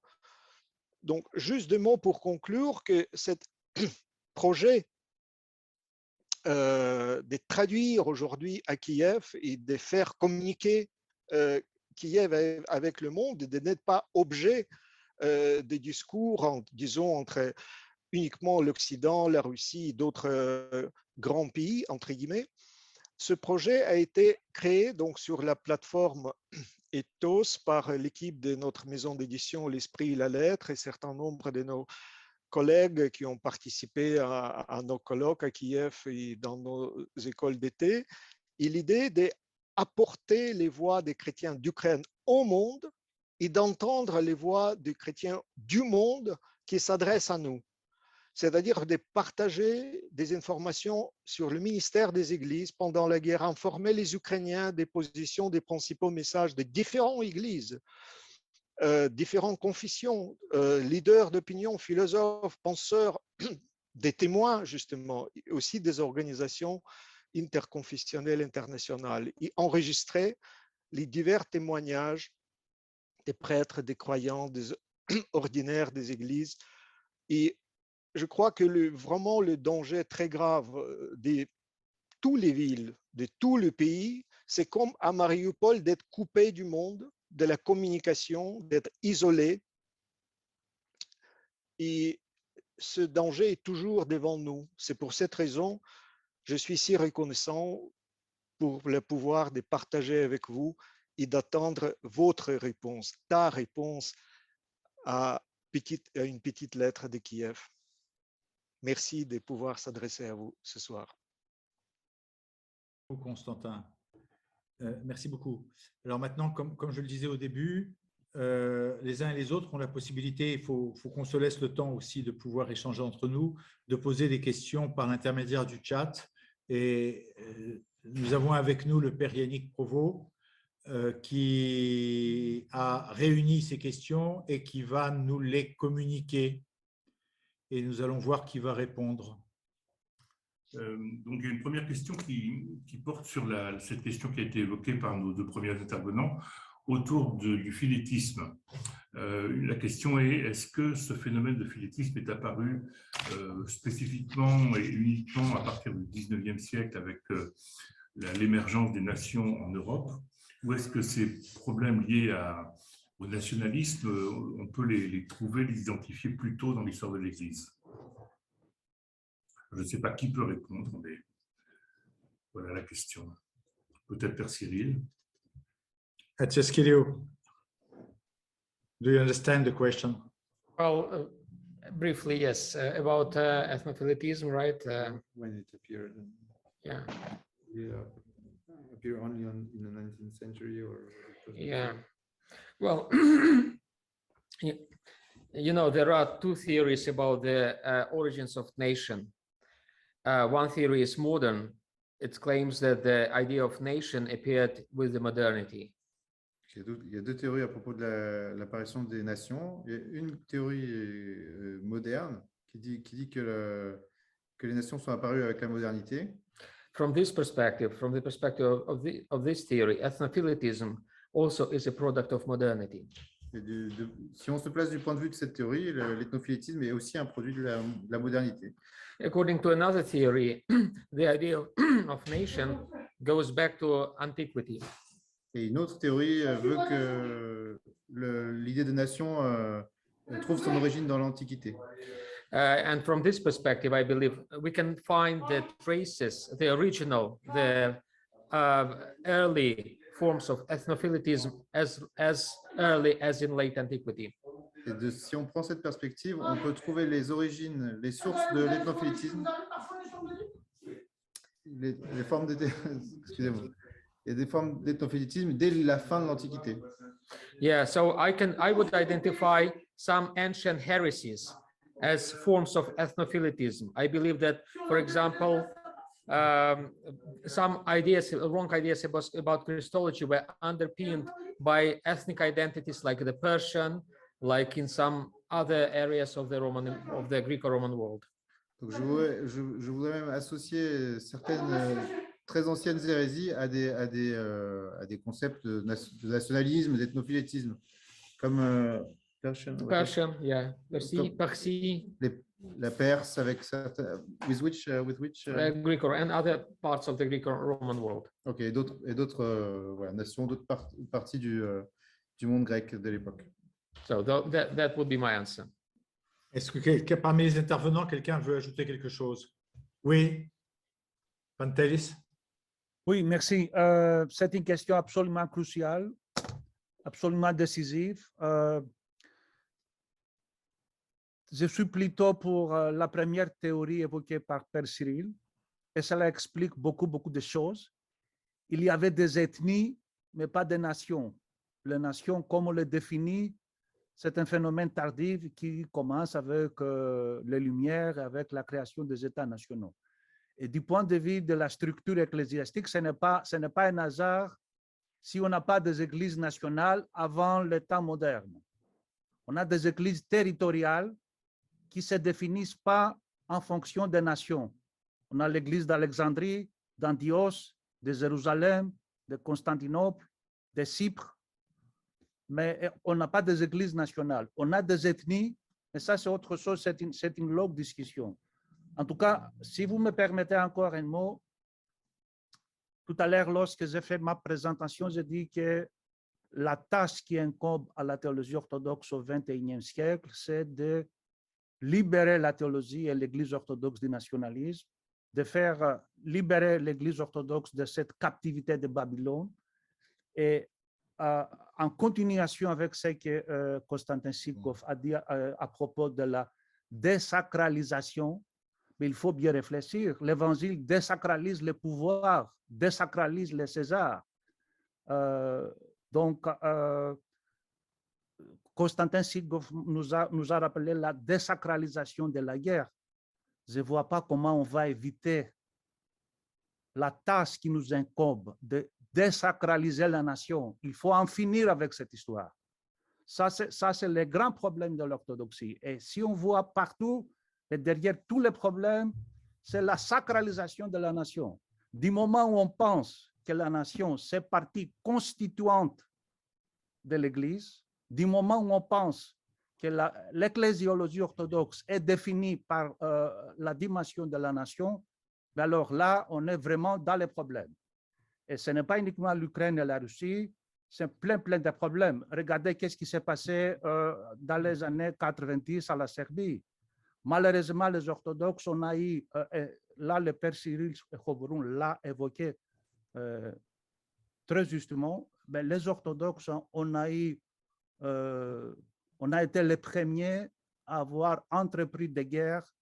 [SPEAKER 8] Donc, juste deux mots pour conclure que ce projet de traduire aujourd'hui à Kiev et de faire communiquer Kiev avec le monde, de n'être pas objet des discours, disons, entre uniquement l'Occident, la Russie et d'autres grands pays, entre guillemets. Ce projet a été créé donc sur la plateforme Ethos par l'équipe de notre maison d'édition L'Esprit et la Lettre et certain nombre de nos collègues qui ont participé à nos colloques à Kiev et dans nos écoles d'été. Et l'idée d'apporter les voix des chrétiens d'Ukraine au monde et d'entendre les voix des chrétiens du monde qui s'adressent à nous. C'est-à-dire de partager des informations sur le ministère des Églises pendant la guerre, informer les Ukrainiens des positions des principaux messages de différentes Églises différentes confessions, leaders d'opinion, philosophes, penseurs, des témoins justement, aussi des organisations interconfessionnelles internationales, et enregistrer les divers témoignages des prêtres, des croyants, des ordinaires des églises. Et je crois que vraiment le danger très grave de toutes les villes, de tout le pays, c'est comme à Mariupol d'être coupé du monde, de la communication, d'être isolé. Et ce danger est toujours devant nous. C'est pour cette raison je suis si reconnaissant pour le pouvoir de partager avec vous et d'attendre votre réponse, ta réponse à une petite lettre de Kiev. Merci de pouvoir s'adresser à vous ce soir.
[SPEAKER 1] Constantin. Merci beaucoup. Alors maintenant, comme je le disais au début, les uns et les autres ont la possibilité, il faut qu'on se laisse le temps aussi de pouvoir échanger entre nous, de poser des questions par l'intermédiaire du chat. Et nous avons avec nous le Père Yannick Provost qui a réuni ces questions et qui va nous les communiquer. Et nous allons voir qui va répondre.
[SPEAKER 9] Donc, il y a une première question qui porte sur cette question qui a été évoquée par nos deux premiers intervenants autour du philétisme. La question est, est-ce que ce phénomène de philétisme est apparu spécifiquement et uniquement à partir du 19e siècle avec l'émergence des nations en Europe, ou est-ce que ces problèmes liés au nationalisme, on peut les trouver, les identifier plus tôt dans l'histoire de l'Église? Je ne sais pas qui peut répondre, mais voilà la question. Peut-être Père Cyril.
[SPEAKER 1] Cesquilio, do you understand the question?
[SPEAKER 3] Well, briefly, yes, about ethnophilitism, right?
[SPEAKER 4] When it appeared.
[SPEAKER 3] Yeah.
[SPEAKER 4] It appeared only in the 19th century or?
[SPEAKER 3] Yeah. Well, you know, there are two theories about the origins of nation. One theory is modern. It claims that the idea of nation appeared with the modernity.
[SPEAKER 4] Il y a deux théories à propos de l'apparition des nations. Il y a une théorie moderne qui dit que les nations sont apparues avec la modernité.
[SPEAKER 3] From this perspective, from the perspective of this theory, ethnophilitism also is a product of modernity.
[SPEAKER 4] Si on se place du point de vue de cette théorie, l'ethnophilétisme est aussi un produit de la modernité.
[SPEAKER 3] According to another theory, the idea of nation goes back to antiquity.
[SPEAKER 4] Et une autre théorie veut que l'idée de nation trouve son origine dans l'Antiquité.
[SPEAKER 3] And from this perspective, I believe we can find the traces, the original, the early forms of ethnophilitism as early as in late antiquity.
[SPEAKER 4] Et si on prend cette perspective, on peut trouver les origines, les sources de l'ethnophilétisme, les formes excusez-moi. Il y a des formes d'ethnophilétisme dès la fin de l'Antiquité.
[SPEAKER 3] Yeah, so I would identify some ancient heresies as forms of ethnophilitism. I believe that, for example, some ideas, wrong ideas about Christology were underpinned by ethnic identities like the Persian, like in some other areas of the Greco-Roman world.
[SPEAKER 4] Donc je voudrais même associer certaines très anciennes hérésies à des concepts de nationalisme, d'ethnophilétisme, comme
[SPEAKER 3] Persian, yeah, Parsi,
[SPEAKER 4] la Perse avec certains, with which
[SPEAKER 3] Greco and other parts of the Greco-Roman world.
[SPEAKER 4] Ok, et d'autres voilà, nations, d'autres parties du monde grec de l'époque.
[SPEAKER 3] So that would be my answer.
[SPEAKER 1] Est-ce que parmi les intervenants, quelqu'un veut ajouter quelque chose? Oui, Pantelis.
[SPEAKER 2] Oui, merci. C'est une question absolument cruciale, absolument décisive. Je suis plutôt pour la première théorie évoquée par Père Cyril, et cela explique beaucoup de choses. Il y avait des ethnies, mais pas des nations. Les nations, comme on les définit, c'est un phénomène tardif qui commence avec les Lumières, avec la création des États nationaux. Et du point de vue de la structure ecclésiastique, ce n'est pas un hasard si on n'a pas des églises nationales avant le temps moderne. On a des églises territoriales qui ne se définissent pas en fonction des nations. On a l'église d'Alexandrie, d'Antioche, de Jérusalem, de Constantinople, de Chypre, mais on n'a pas des églises nationales. On a des ethnies, mais ça c'est autre chose, c'est une longue discussion. En tout cas, si vous me permettez encore un mot, tout à l'heure, lorsque j'ai fait ma présentation, j'ai dit que la tâche qui incombe à la théologie orthodoxe au XXIe siècle, c'est de libérer la théologie et l'Église orthodoxe du nationalisme, de faire libérer l'Église orthodoxe de cette captivité de Babylone. Et en continuation avec ce que Konstantin Sivkov a dit à propos de la désacralisation, mais il faut bien réfléchir. L'Évangile désacralise le pouvoir, désacralise les Césars. Donc, Konstantin Sivkov nous a rappelé la désacralisation de la guerre. Je ne vois pas comment on va éviter la tâche qui nous incombe de désacraliser la nation. Il faut en finir avec cette histoire. Ça, c'est le grand problème de l'orthodoxie. Et si on voit partout, et derrière tous les problèmes, c'est la sacralisation de la nation. Du moment où on pense que la nation, c'est partie constituante de l'Église, du moment où on pense que l'ecclésiologie orthodoxe est définie par la dimension de la nation, alors là, on est vraiment dans les problèmes. Et ce n'est pas uniquement l'Ukraine et la Russie, c'est plein de problèmes. Regardez qu'est-ce qui s'est passé dans les années 90 à la Serbie. Malheureusement, les orthodoxes, on a eu, là le père Cyril Chobroun l'a évoqué très justement, mais les orthodoxes, on a été les premiers à avoir entrepris des guerres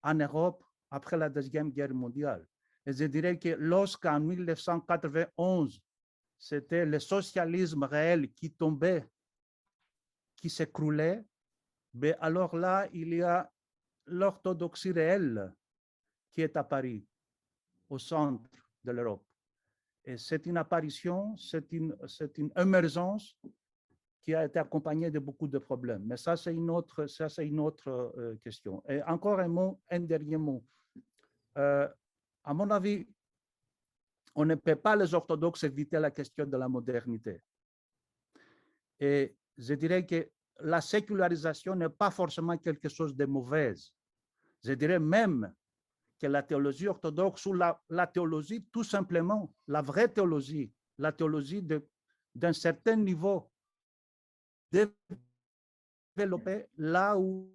[SPEAKER 2] en Europe après la Deuxième Guerre mondiale. Et je dirais que lorsqu'en 1991, c'était le socialisme réel qui tombait, qui s'écroulait, mais alors là, il y a l'orthodoxie réelle qui est à Paris, au centre de l'Europe. Et c'est une apparition, c'est une émergence qui a été accompagnée de beaucoup de problèmes. Mais ça, c'est une autre question. Et encore un dernier mot. À mon avis, on ne peut pas, les orthodoxes, éviter la question de la modernité. Et je dirais que la sécularisation n'est pas forcément quelque chose de mauvais. Je dirais même que la théologie orthodoxe ou la théologie, tout simplement, la vraie théologie, la théologie d'un certain niveau, développée là où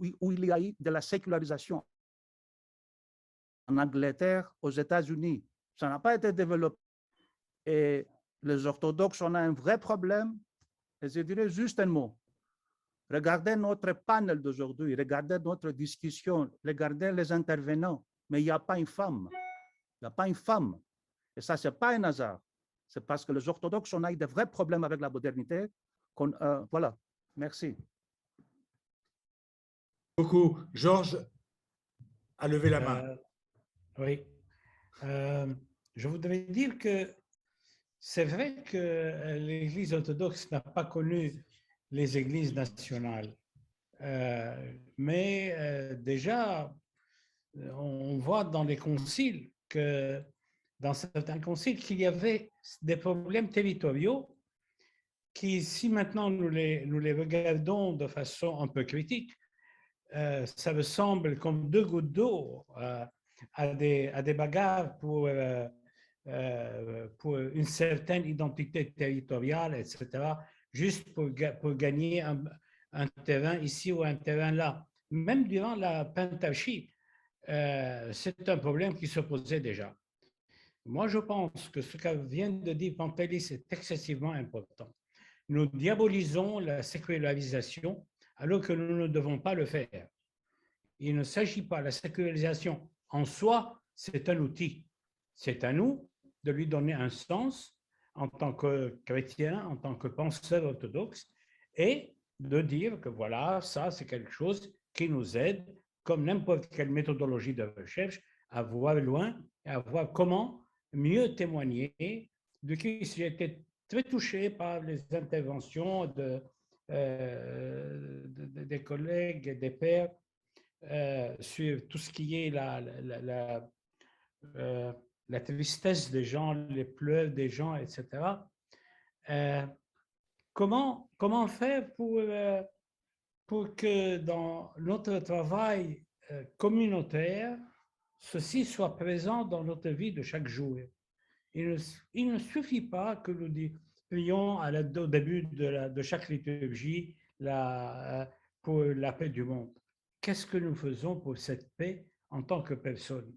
[SPEAKER 2] il y a eu de la sécularisation. En Angleterre, aux États-Unis, ça n'a pas été développé. Et les orthodoxes, on a un vrai problème. Et je dirais juste un mot. Regardez notre panel d'aujourd'hui, regardez notre discussion, regardez les intervenants, mais il n'y a pas une femme. Il n'y a pas une femme. Et ça, ce n'est pas un hasard. C'est parce que les orthodoxes, on a eu de vrais problèmes avec la modernité. Voilà, merci.
[SPEAKER 1] Beaucoup. Georges a levé la main.
[SPEAKER 6] Oui. Je voudrais dire que c'est vrai que l'Église orthodoxe n'a pas connu les églises nationales. Mais déjà, on voit dans les conciles dans certains conciles qu'il y avait des problèmes territoriaux qui, si maintenant nous les regardons de façon un peu critique, ça me semble comme deux gouttes d'eau à des bagarres pour une certaine identité territoriale, etc., juste pour gagner un terrain ici ou un terrain là. Même durant la pentarchie, c'est un problème qui se posait déjà. Moi, je pense que ce que vient de dire Pantelis est excessivement important. Nous diabolisons la sécularisation alors que nous ne devons pas le faire. Il ne s'agit pas, la sécularisation en soi, c'est un outil. C'est à nous de lui donner un sens en tant que chrétien, en tant que penseur orthodoxe, et de dire que voilà, ça c'est quelque chose qui nous aide, comme n'importe quelle méthodologie de recherche, à voir loin et à voir comment mieux témoigner de qui j'étais très touché par les interventions des collègues et des pairs sur tout ce qui est la tristesse des gens, les pleurs des gens, etc. Comment faire pour que dans notre travail communautaire, ceci soit présent dans notre vie de chaque jour? Il ne suffit pas que nous prions au début de chaque liturgie pour la paix du monde. Qu'est-ce que nous faisons pour cette paix en tant que personne?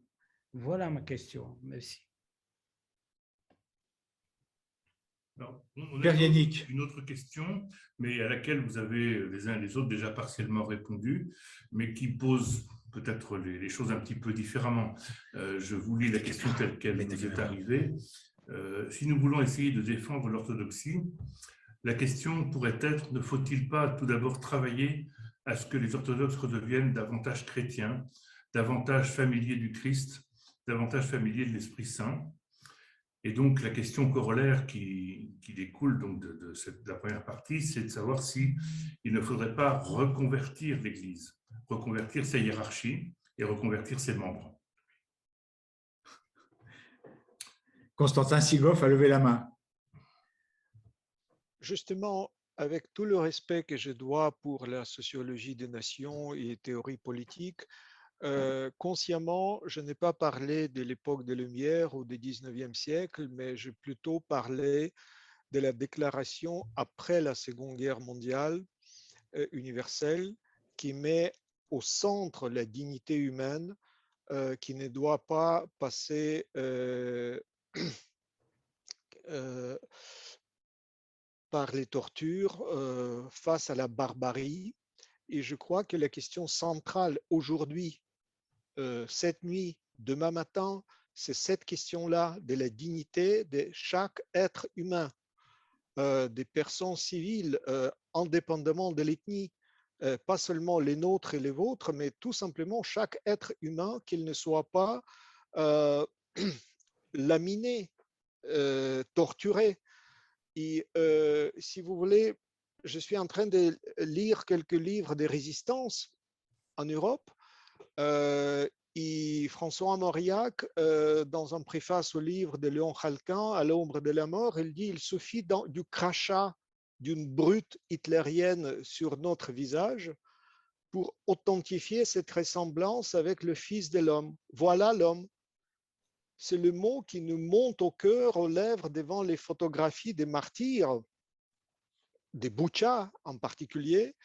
[SPEAKER 6] Voilà ma question. Merci.
[SPEAKER 9] Alors, on a
[SPEAKER 1] Père Yannick.
[SPEAKER 9] une autre question, mais à laquelle vous avez les uns et les autres déjà partiellement répondu, mais qui pose peut-être les choses un petit peu différemment. Je vous lis la question telle qu'elle nous est arrivée. Si nous voulons essayer de défendre l'orthodoxie, la question pourrait être, ne faut-il pas tout d'abord travailler à ce que les orthodoxes redeviennent davantage chrétiens, davantage familiers du Christ, davantage familiers de l'Esprit Saint? Et donc, la question corollaire qui découle donc de la première partie, c'est de savoir s'il ne faudrait pas reconvertir l'Église, reconvertir sa hiérarchie et reconvertir ses membres.
[SPEAKER 1] Constantin Sigoff a levé la main.
[SPEAKER 8] Justement, avec tout le respect que je dois pour la sociologie des nations et théorie politique, consciemment, je n'ai pas parlé de l'époque des Lumières ou du 19e siècle, mais j'ai plutôt parlé de la déclaration après la Seconde Guerre mondiale universelle qui met au centre la dignité humaine, qui ne doit pas passer par les tortures face à la barbarie. Et je crois que la question centrale aujourd'hui, cette nuit, demain matin, c'est cette question-là de la dignité de chaque être humain, des personnes civiles, indépendamment de l'ethnie, pas seulement les nôtres et les vôtres, mais tout simplement chaque être humain, qu'il ne soit pas laminé, torturé. Et si vous voulez, je suis en train de lire quelques livres de résistance en Europe. Et François Mauriac, dans un préface au livre de Léon Khalkhin, À l'ombre de la mort, il dit « Il suffit du crachat d'une brute hitlérienne sur notre visage pour authentifier cette ressemblance avec le Fils de l'homme. Voilà l'homme. » C'est le mot qui nous monte au cœur, aux lèvres, devant les photographies des martyrs, des Boucha en particulier.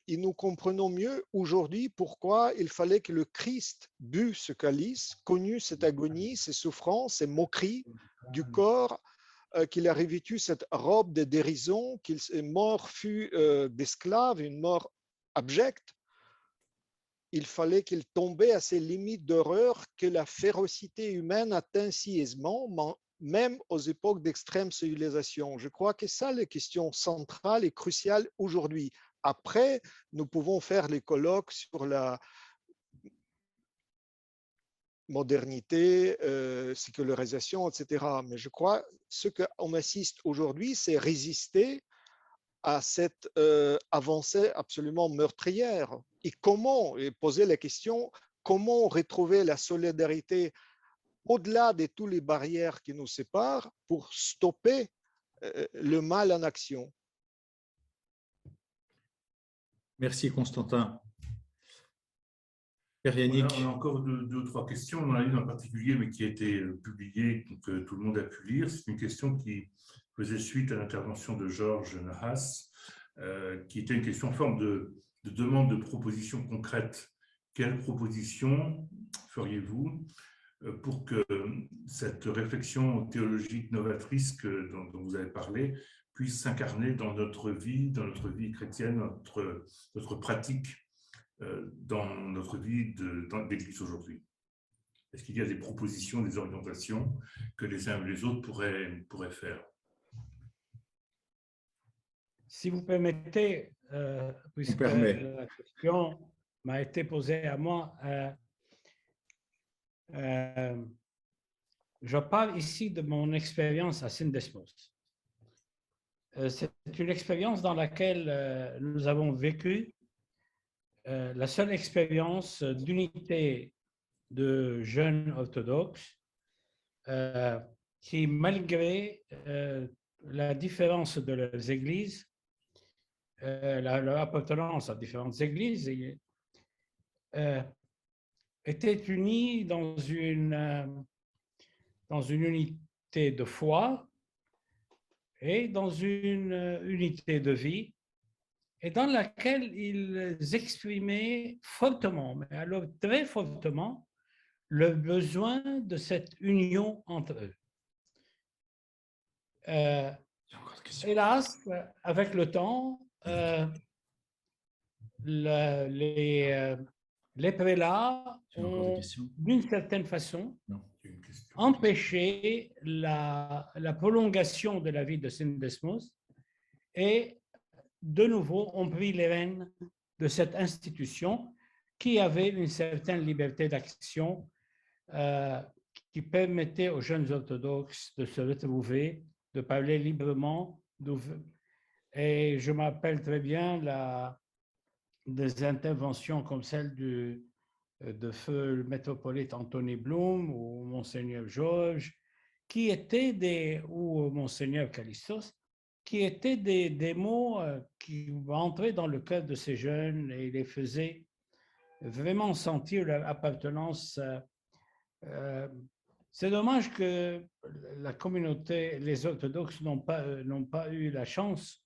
[SPEAKER 8] Et nous comprenons mieux aujourd'hui pourquoi il fallait que le Christ bût ce calice, connût cette agonie, ces souffrances, ces moqueries du corps, qu'il a revêtu cette robe de dérision, qu'il est mort fut d'esclave, une mort abjecte. Il fallait qu'il tombait à ces limites d'horreur que la férocité humaine atteint si aisément, même aux époques d'extrême civilisation. Je crois que ça, la question centrale et cruciale aujourd'hui. Après, nous pouvons faire les colloques sur la modernité, sécularisation, etc. Mais je crois que ce qu'on assiste aujourd'hui, c'est résister à cette avancée absolument meurtrière. Et comment, et poser la question, comment retrouver la solidarité au-delà de toutes les barrières qui nous séparent pour stopper le mal en action.
[SPEAKER 1] Merci Constantin. Père Yannick.
[SPEAKER 9] On a encore deux ou trois questions. On en a une en particulier, mais qui a été publiée, que tout le monde a pu lire. C'est une question qui faisait suite à l'intervention de Georges Nahas, qui était une question en forme de demande de propositions concrètes. Quelles propositions feriez-vous pour que cette réflexion théologique novatrice dont vous avez parlé puisse s'incarner dans notre vie chrétienne, notre pratique, dans notre vie d'Église aujourd'hui? Est-ce qu'il y a des propositions, des orientations que les uns ou les autres pourraient faire?
[SPEAKER 6] Si vous permettez, puisque la question m'a été posée à moi, je parle ici de mon expérience à Syndesmos. C'est une expérience dans laquelle nous avons vécu la seule expérience d'unité de jeunes orthodoxes qui, malgré la différence de leurs églises, leur appartenance à différentes églises, étaient unis dans une unité de foi et dans une unité de vie, et dans laquelle ils exprimaient fortement, mais alors très fortement, le besoin de cette union entre eux. Hélas, avec le temps, les prélats ont, d'une certaine façon, empêché la prolongation de la vie de Syndesmos et de nouveau ont pris les rênes de cette institution qui avait une certaine liberté d'action qui permettait aux jeunes orthodoxes de se retrouver, de parler librement. Et je me rappelle très bien des interventions comme celle de feu le métropolite Anthony Bloom ou Monseigneur Georges, ou Monseigneur Callistos, qui étaient des mots qui entraient dans le cœur de ces jeunes et les faisaient vraiment sentir leur appartenance. C'est dommage que la communauté, les orthodoxes n'ont pas eu la chance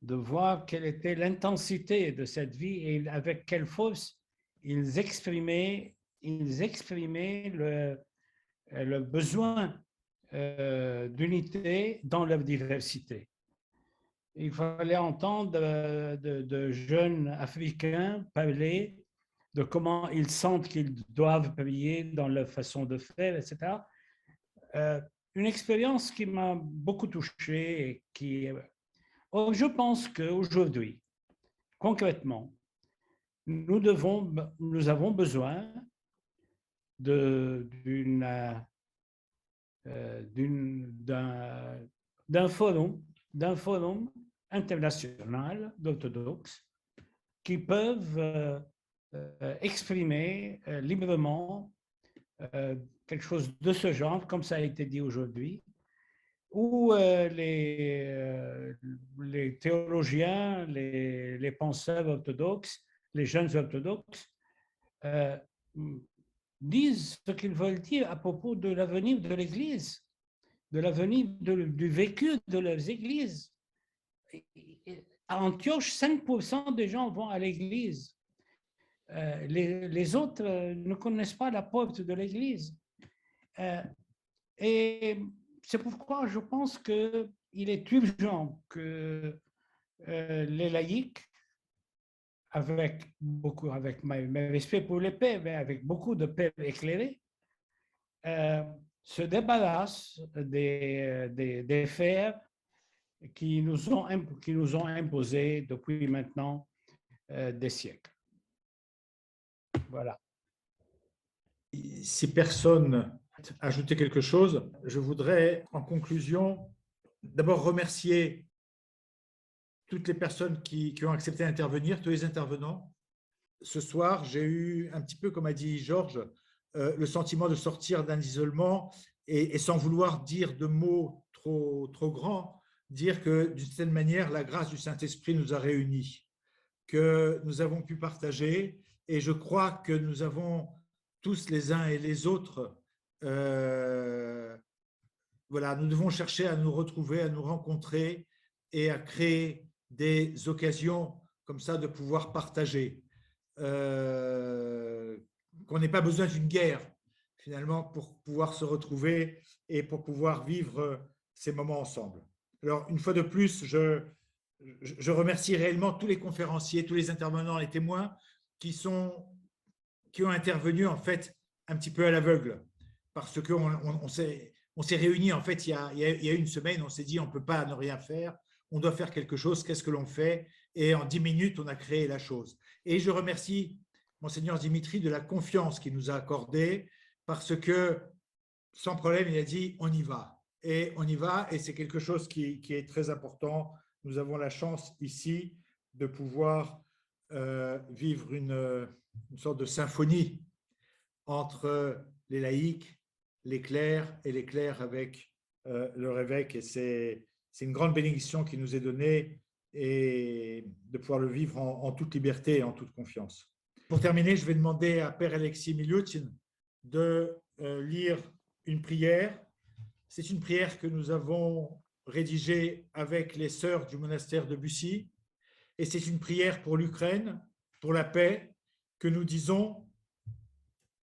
[SPEAKER 6] de voir quelle était l'intensité de cette vie et avec quelle force ils exprimaient le besoin d'unité dans leur diversité. Il fallait entendre de jeunes Africains parler de comment ils sentent qu'ils doivent prier dans leur façon de faire, etc. Une expérience qui m'a beaucoup touché et je pense qu'aujourd'hui, concrètement, nous avons besoin d'un forum international d'orthodoxes qui peuvent exprimer librement quelque chose de ce genre, comme ça a été dit aujourd'hui, où les théologiens, les penseurs orthodoxes, les jeunes orthodoxes disent ce qu'ils veulent dire à propos de l'avenir de l'Église, de l'avenir du vécu de leurs églises. À Antioche, 5% des gens vont à l'Église. Les autres ne connaissent pas la porte de l'Église. Et c'est pourquoi je pense qu'il est urgent que les laïcs, avec mes respect pour les pères, mais avec beaucoup de pères éclairés, se débarrassent des fers qui nous ont imposés depuis maintenant des siècles. Voilà.
[SPEAKER 1] Si personne ajouter quelque chose, je voudrais en conclusion d'abord remercier toutes les personnes qui ont accepté d'intervenir, tous les intervenants. Ce soir, j'ai eu un petit peu, comme a dit Georges, le sentiment de sortir d'un isolement et sans vouloir dire de mots trop grands, dire que d'une certaine manière, la grâce du Saint-Esprit nous a réunis, que nous avons pu partager, et je crois que nous avons tous les uns et les autres, voilà, nous devons chercher à nous retrouver, à nous rencontrer et à créer des occasions comme ça de pouvoir partager. Qu'on n'ait pas besoin d'une guerre finalement pour pouvoir se retrouver et pour pouvoir vivre ces moments ensemble. Alors, une fois de plus, je remercie réellement tous les conférenciers, tous les intervenants, les témoins qui ont intervenu en fait un petit peu à l'aveugle, parce qu'on s'est réunis en fait il y a une semaine, on s'est dit on ne peut pas ne rien faire, on doit faire quelque chose, qu'est-ce que l'on fait? Et en 10 minutes, on a créé la chose. Et je remercie Monseigneur Dimitri de la confiance qu'il nous a accordée, parce que sans problème, il a dit on y va. et on y va. Et c'est quelque chose qui est très important. Nous avons la chance ici de pouvoir vivre une sorte de symphonie entre les laïcs, les clercs et les clercs avec leur évêque. Et c'est une grande bénédiction qui nous est donnée et de pouvoir le vivre en toute liberté et en toute confiance. Pour terminer, je vais demander à Père Alexis Miliutin de lire une prière. C'est une prière que nous avons rédigée avec les sœurs du monastère de Bussy. Et c'est une prière pour l'Ukraine, pour la paix, que nous disons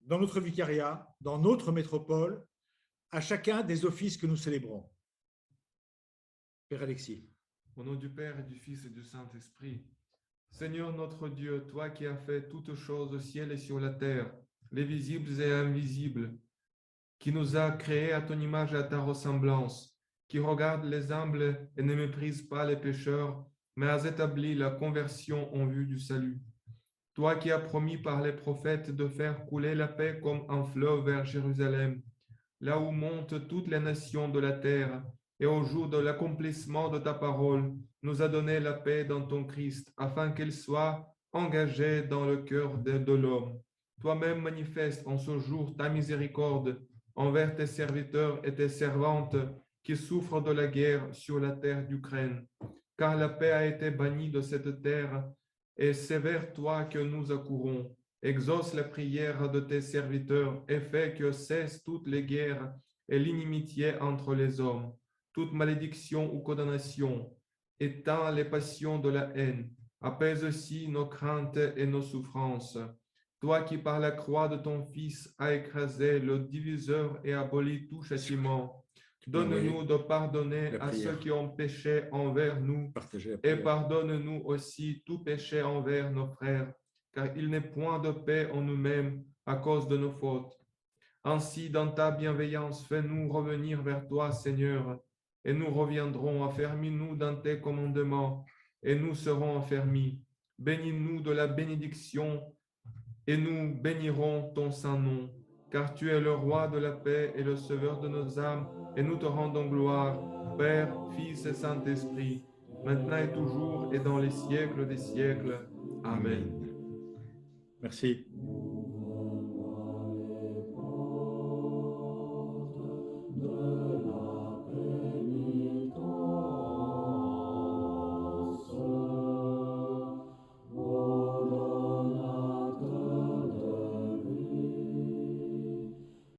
[SPEAKER 1] dans notre vicariat, dans notre métropole, à chacun des offices que nous célébrons. Père Alexis.
[SPEAKER 10] Au nom du Père et du Fils et du Saint-Esprit. Seigneur notre Dieu, toi qui as fait toutes choses au ciel et sur la terre, les visibles et invisibles, qui nous as créés à ton image et à ta ressemblance, qui regarde les humbles et ne méprise pas les pécheurs, mais as établi la conversion en vue du salut. Toi qui as promis par les prophètes de faire couler la paix comme un fleuve vers Jérusalem, là où montent toutes les nations de la terre, et au jour de l'accomplissement de ta parole, nous a donné la paix dans ton Christ, afin qu'elle soit engagée dans le cœur de l'homme. Toi-même manifeste en ce jour ta miséricorde envers tes serviteurs et tes servantes qui souffrent de la guerre sur la terre d'Ukraine. Car la paix a été bannie de cette terre, et c'est vers toi que nous accourons. Exauce la prière de tes serviteurs et fais que cessent toutes les guerres et l'inimitié entre les hommes, toute malédiction ou condamnation, éteins les passions de la haine, apaise aussi nos craintes et nos souffrances. Toi qui par la croix de ton Fils as écrasé le diviseur et aboli tout châtiment, donne-nous de pardonner à ceux qui ont péché envers nous et pardonne-nous aussi tout péché envers nos frères, car il n'est point de paix en nous-mêmes à cause de nos fautes. Ainsi, dans ta bienveillance, fais-nous revenir vers toi, Seigneur, et nous reviendrons. Affermis-nous dans tes commandements, et nous serons affermis. Bénis-nous de la bénédiction, et nous bénirons ton saint nom, car tu es le roi de la paix et le sauveur de nos âmes, et nous te rendons gloire, Père, Fils et Saint-Esprit, maintenant et toujours, et dans les siècles des siècles. Amen.
[SPEAKER 1] Merci.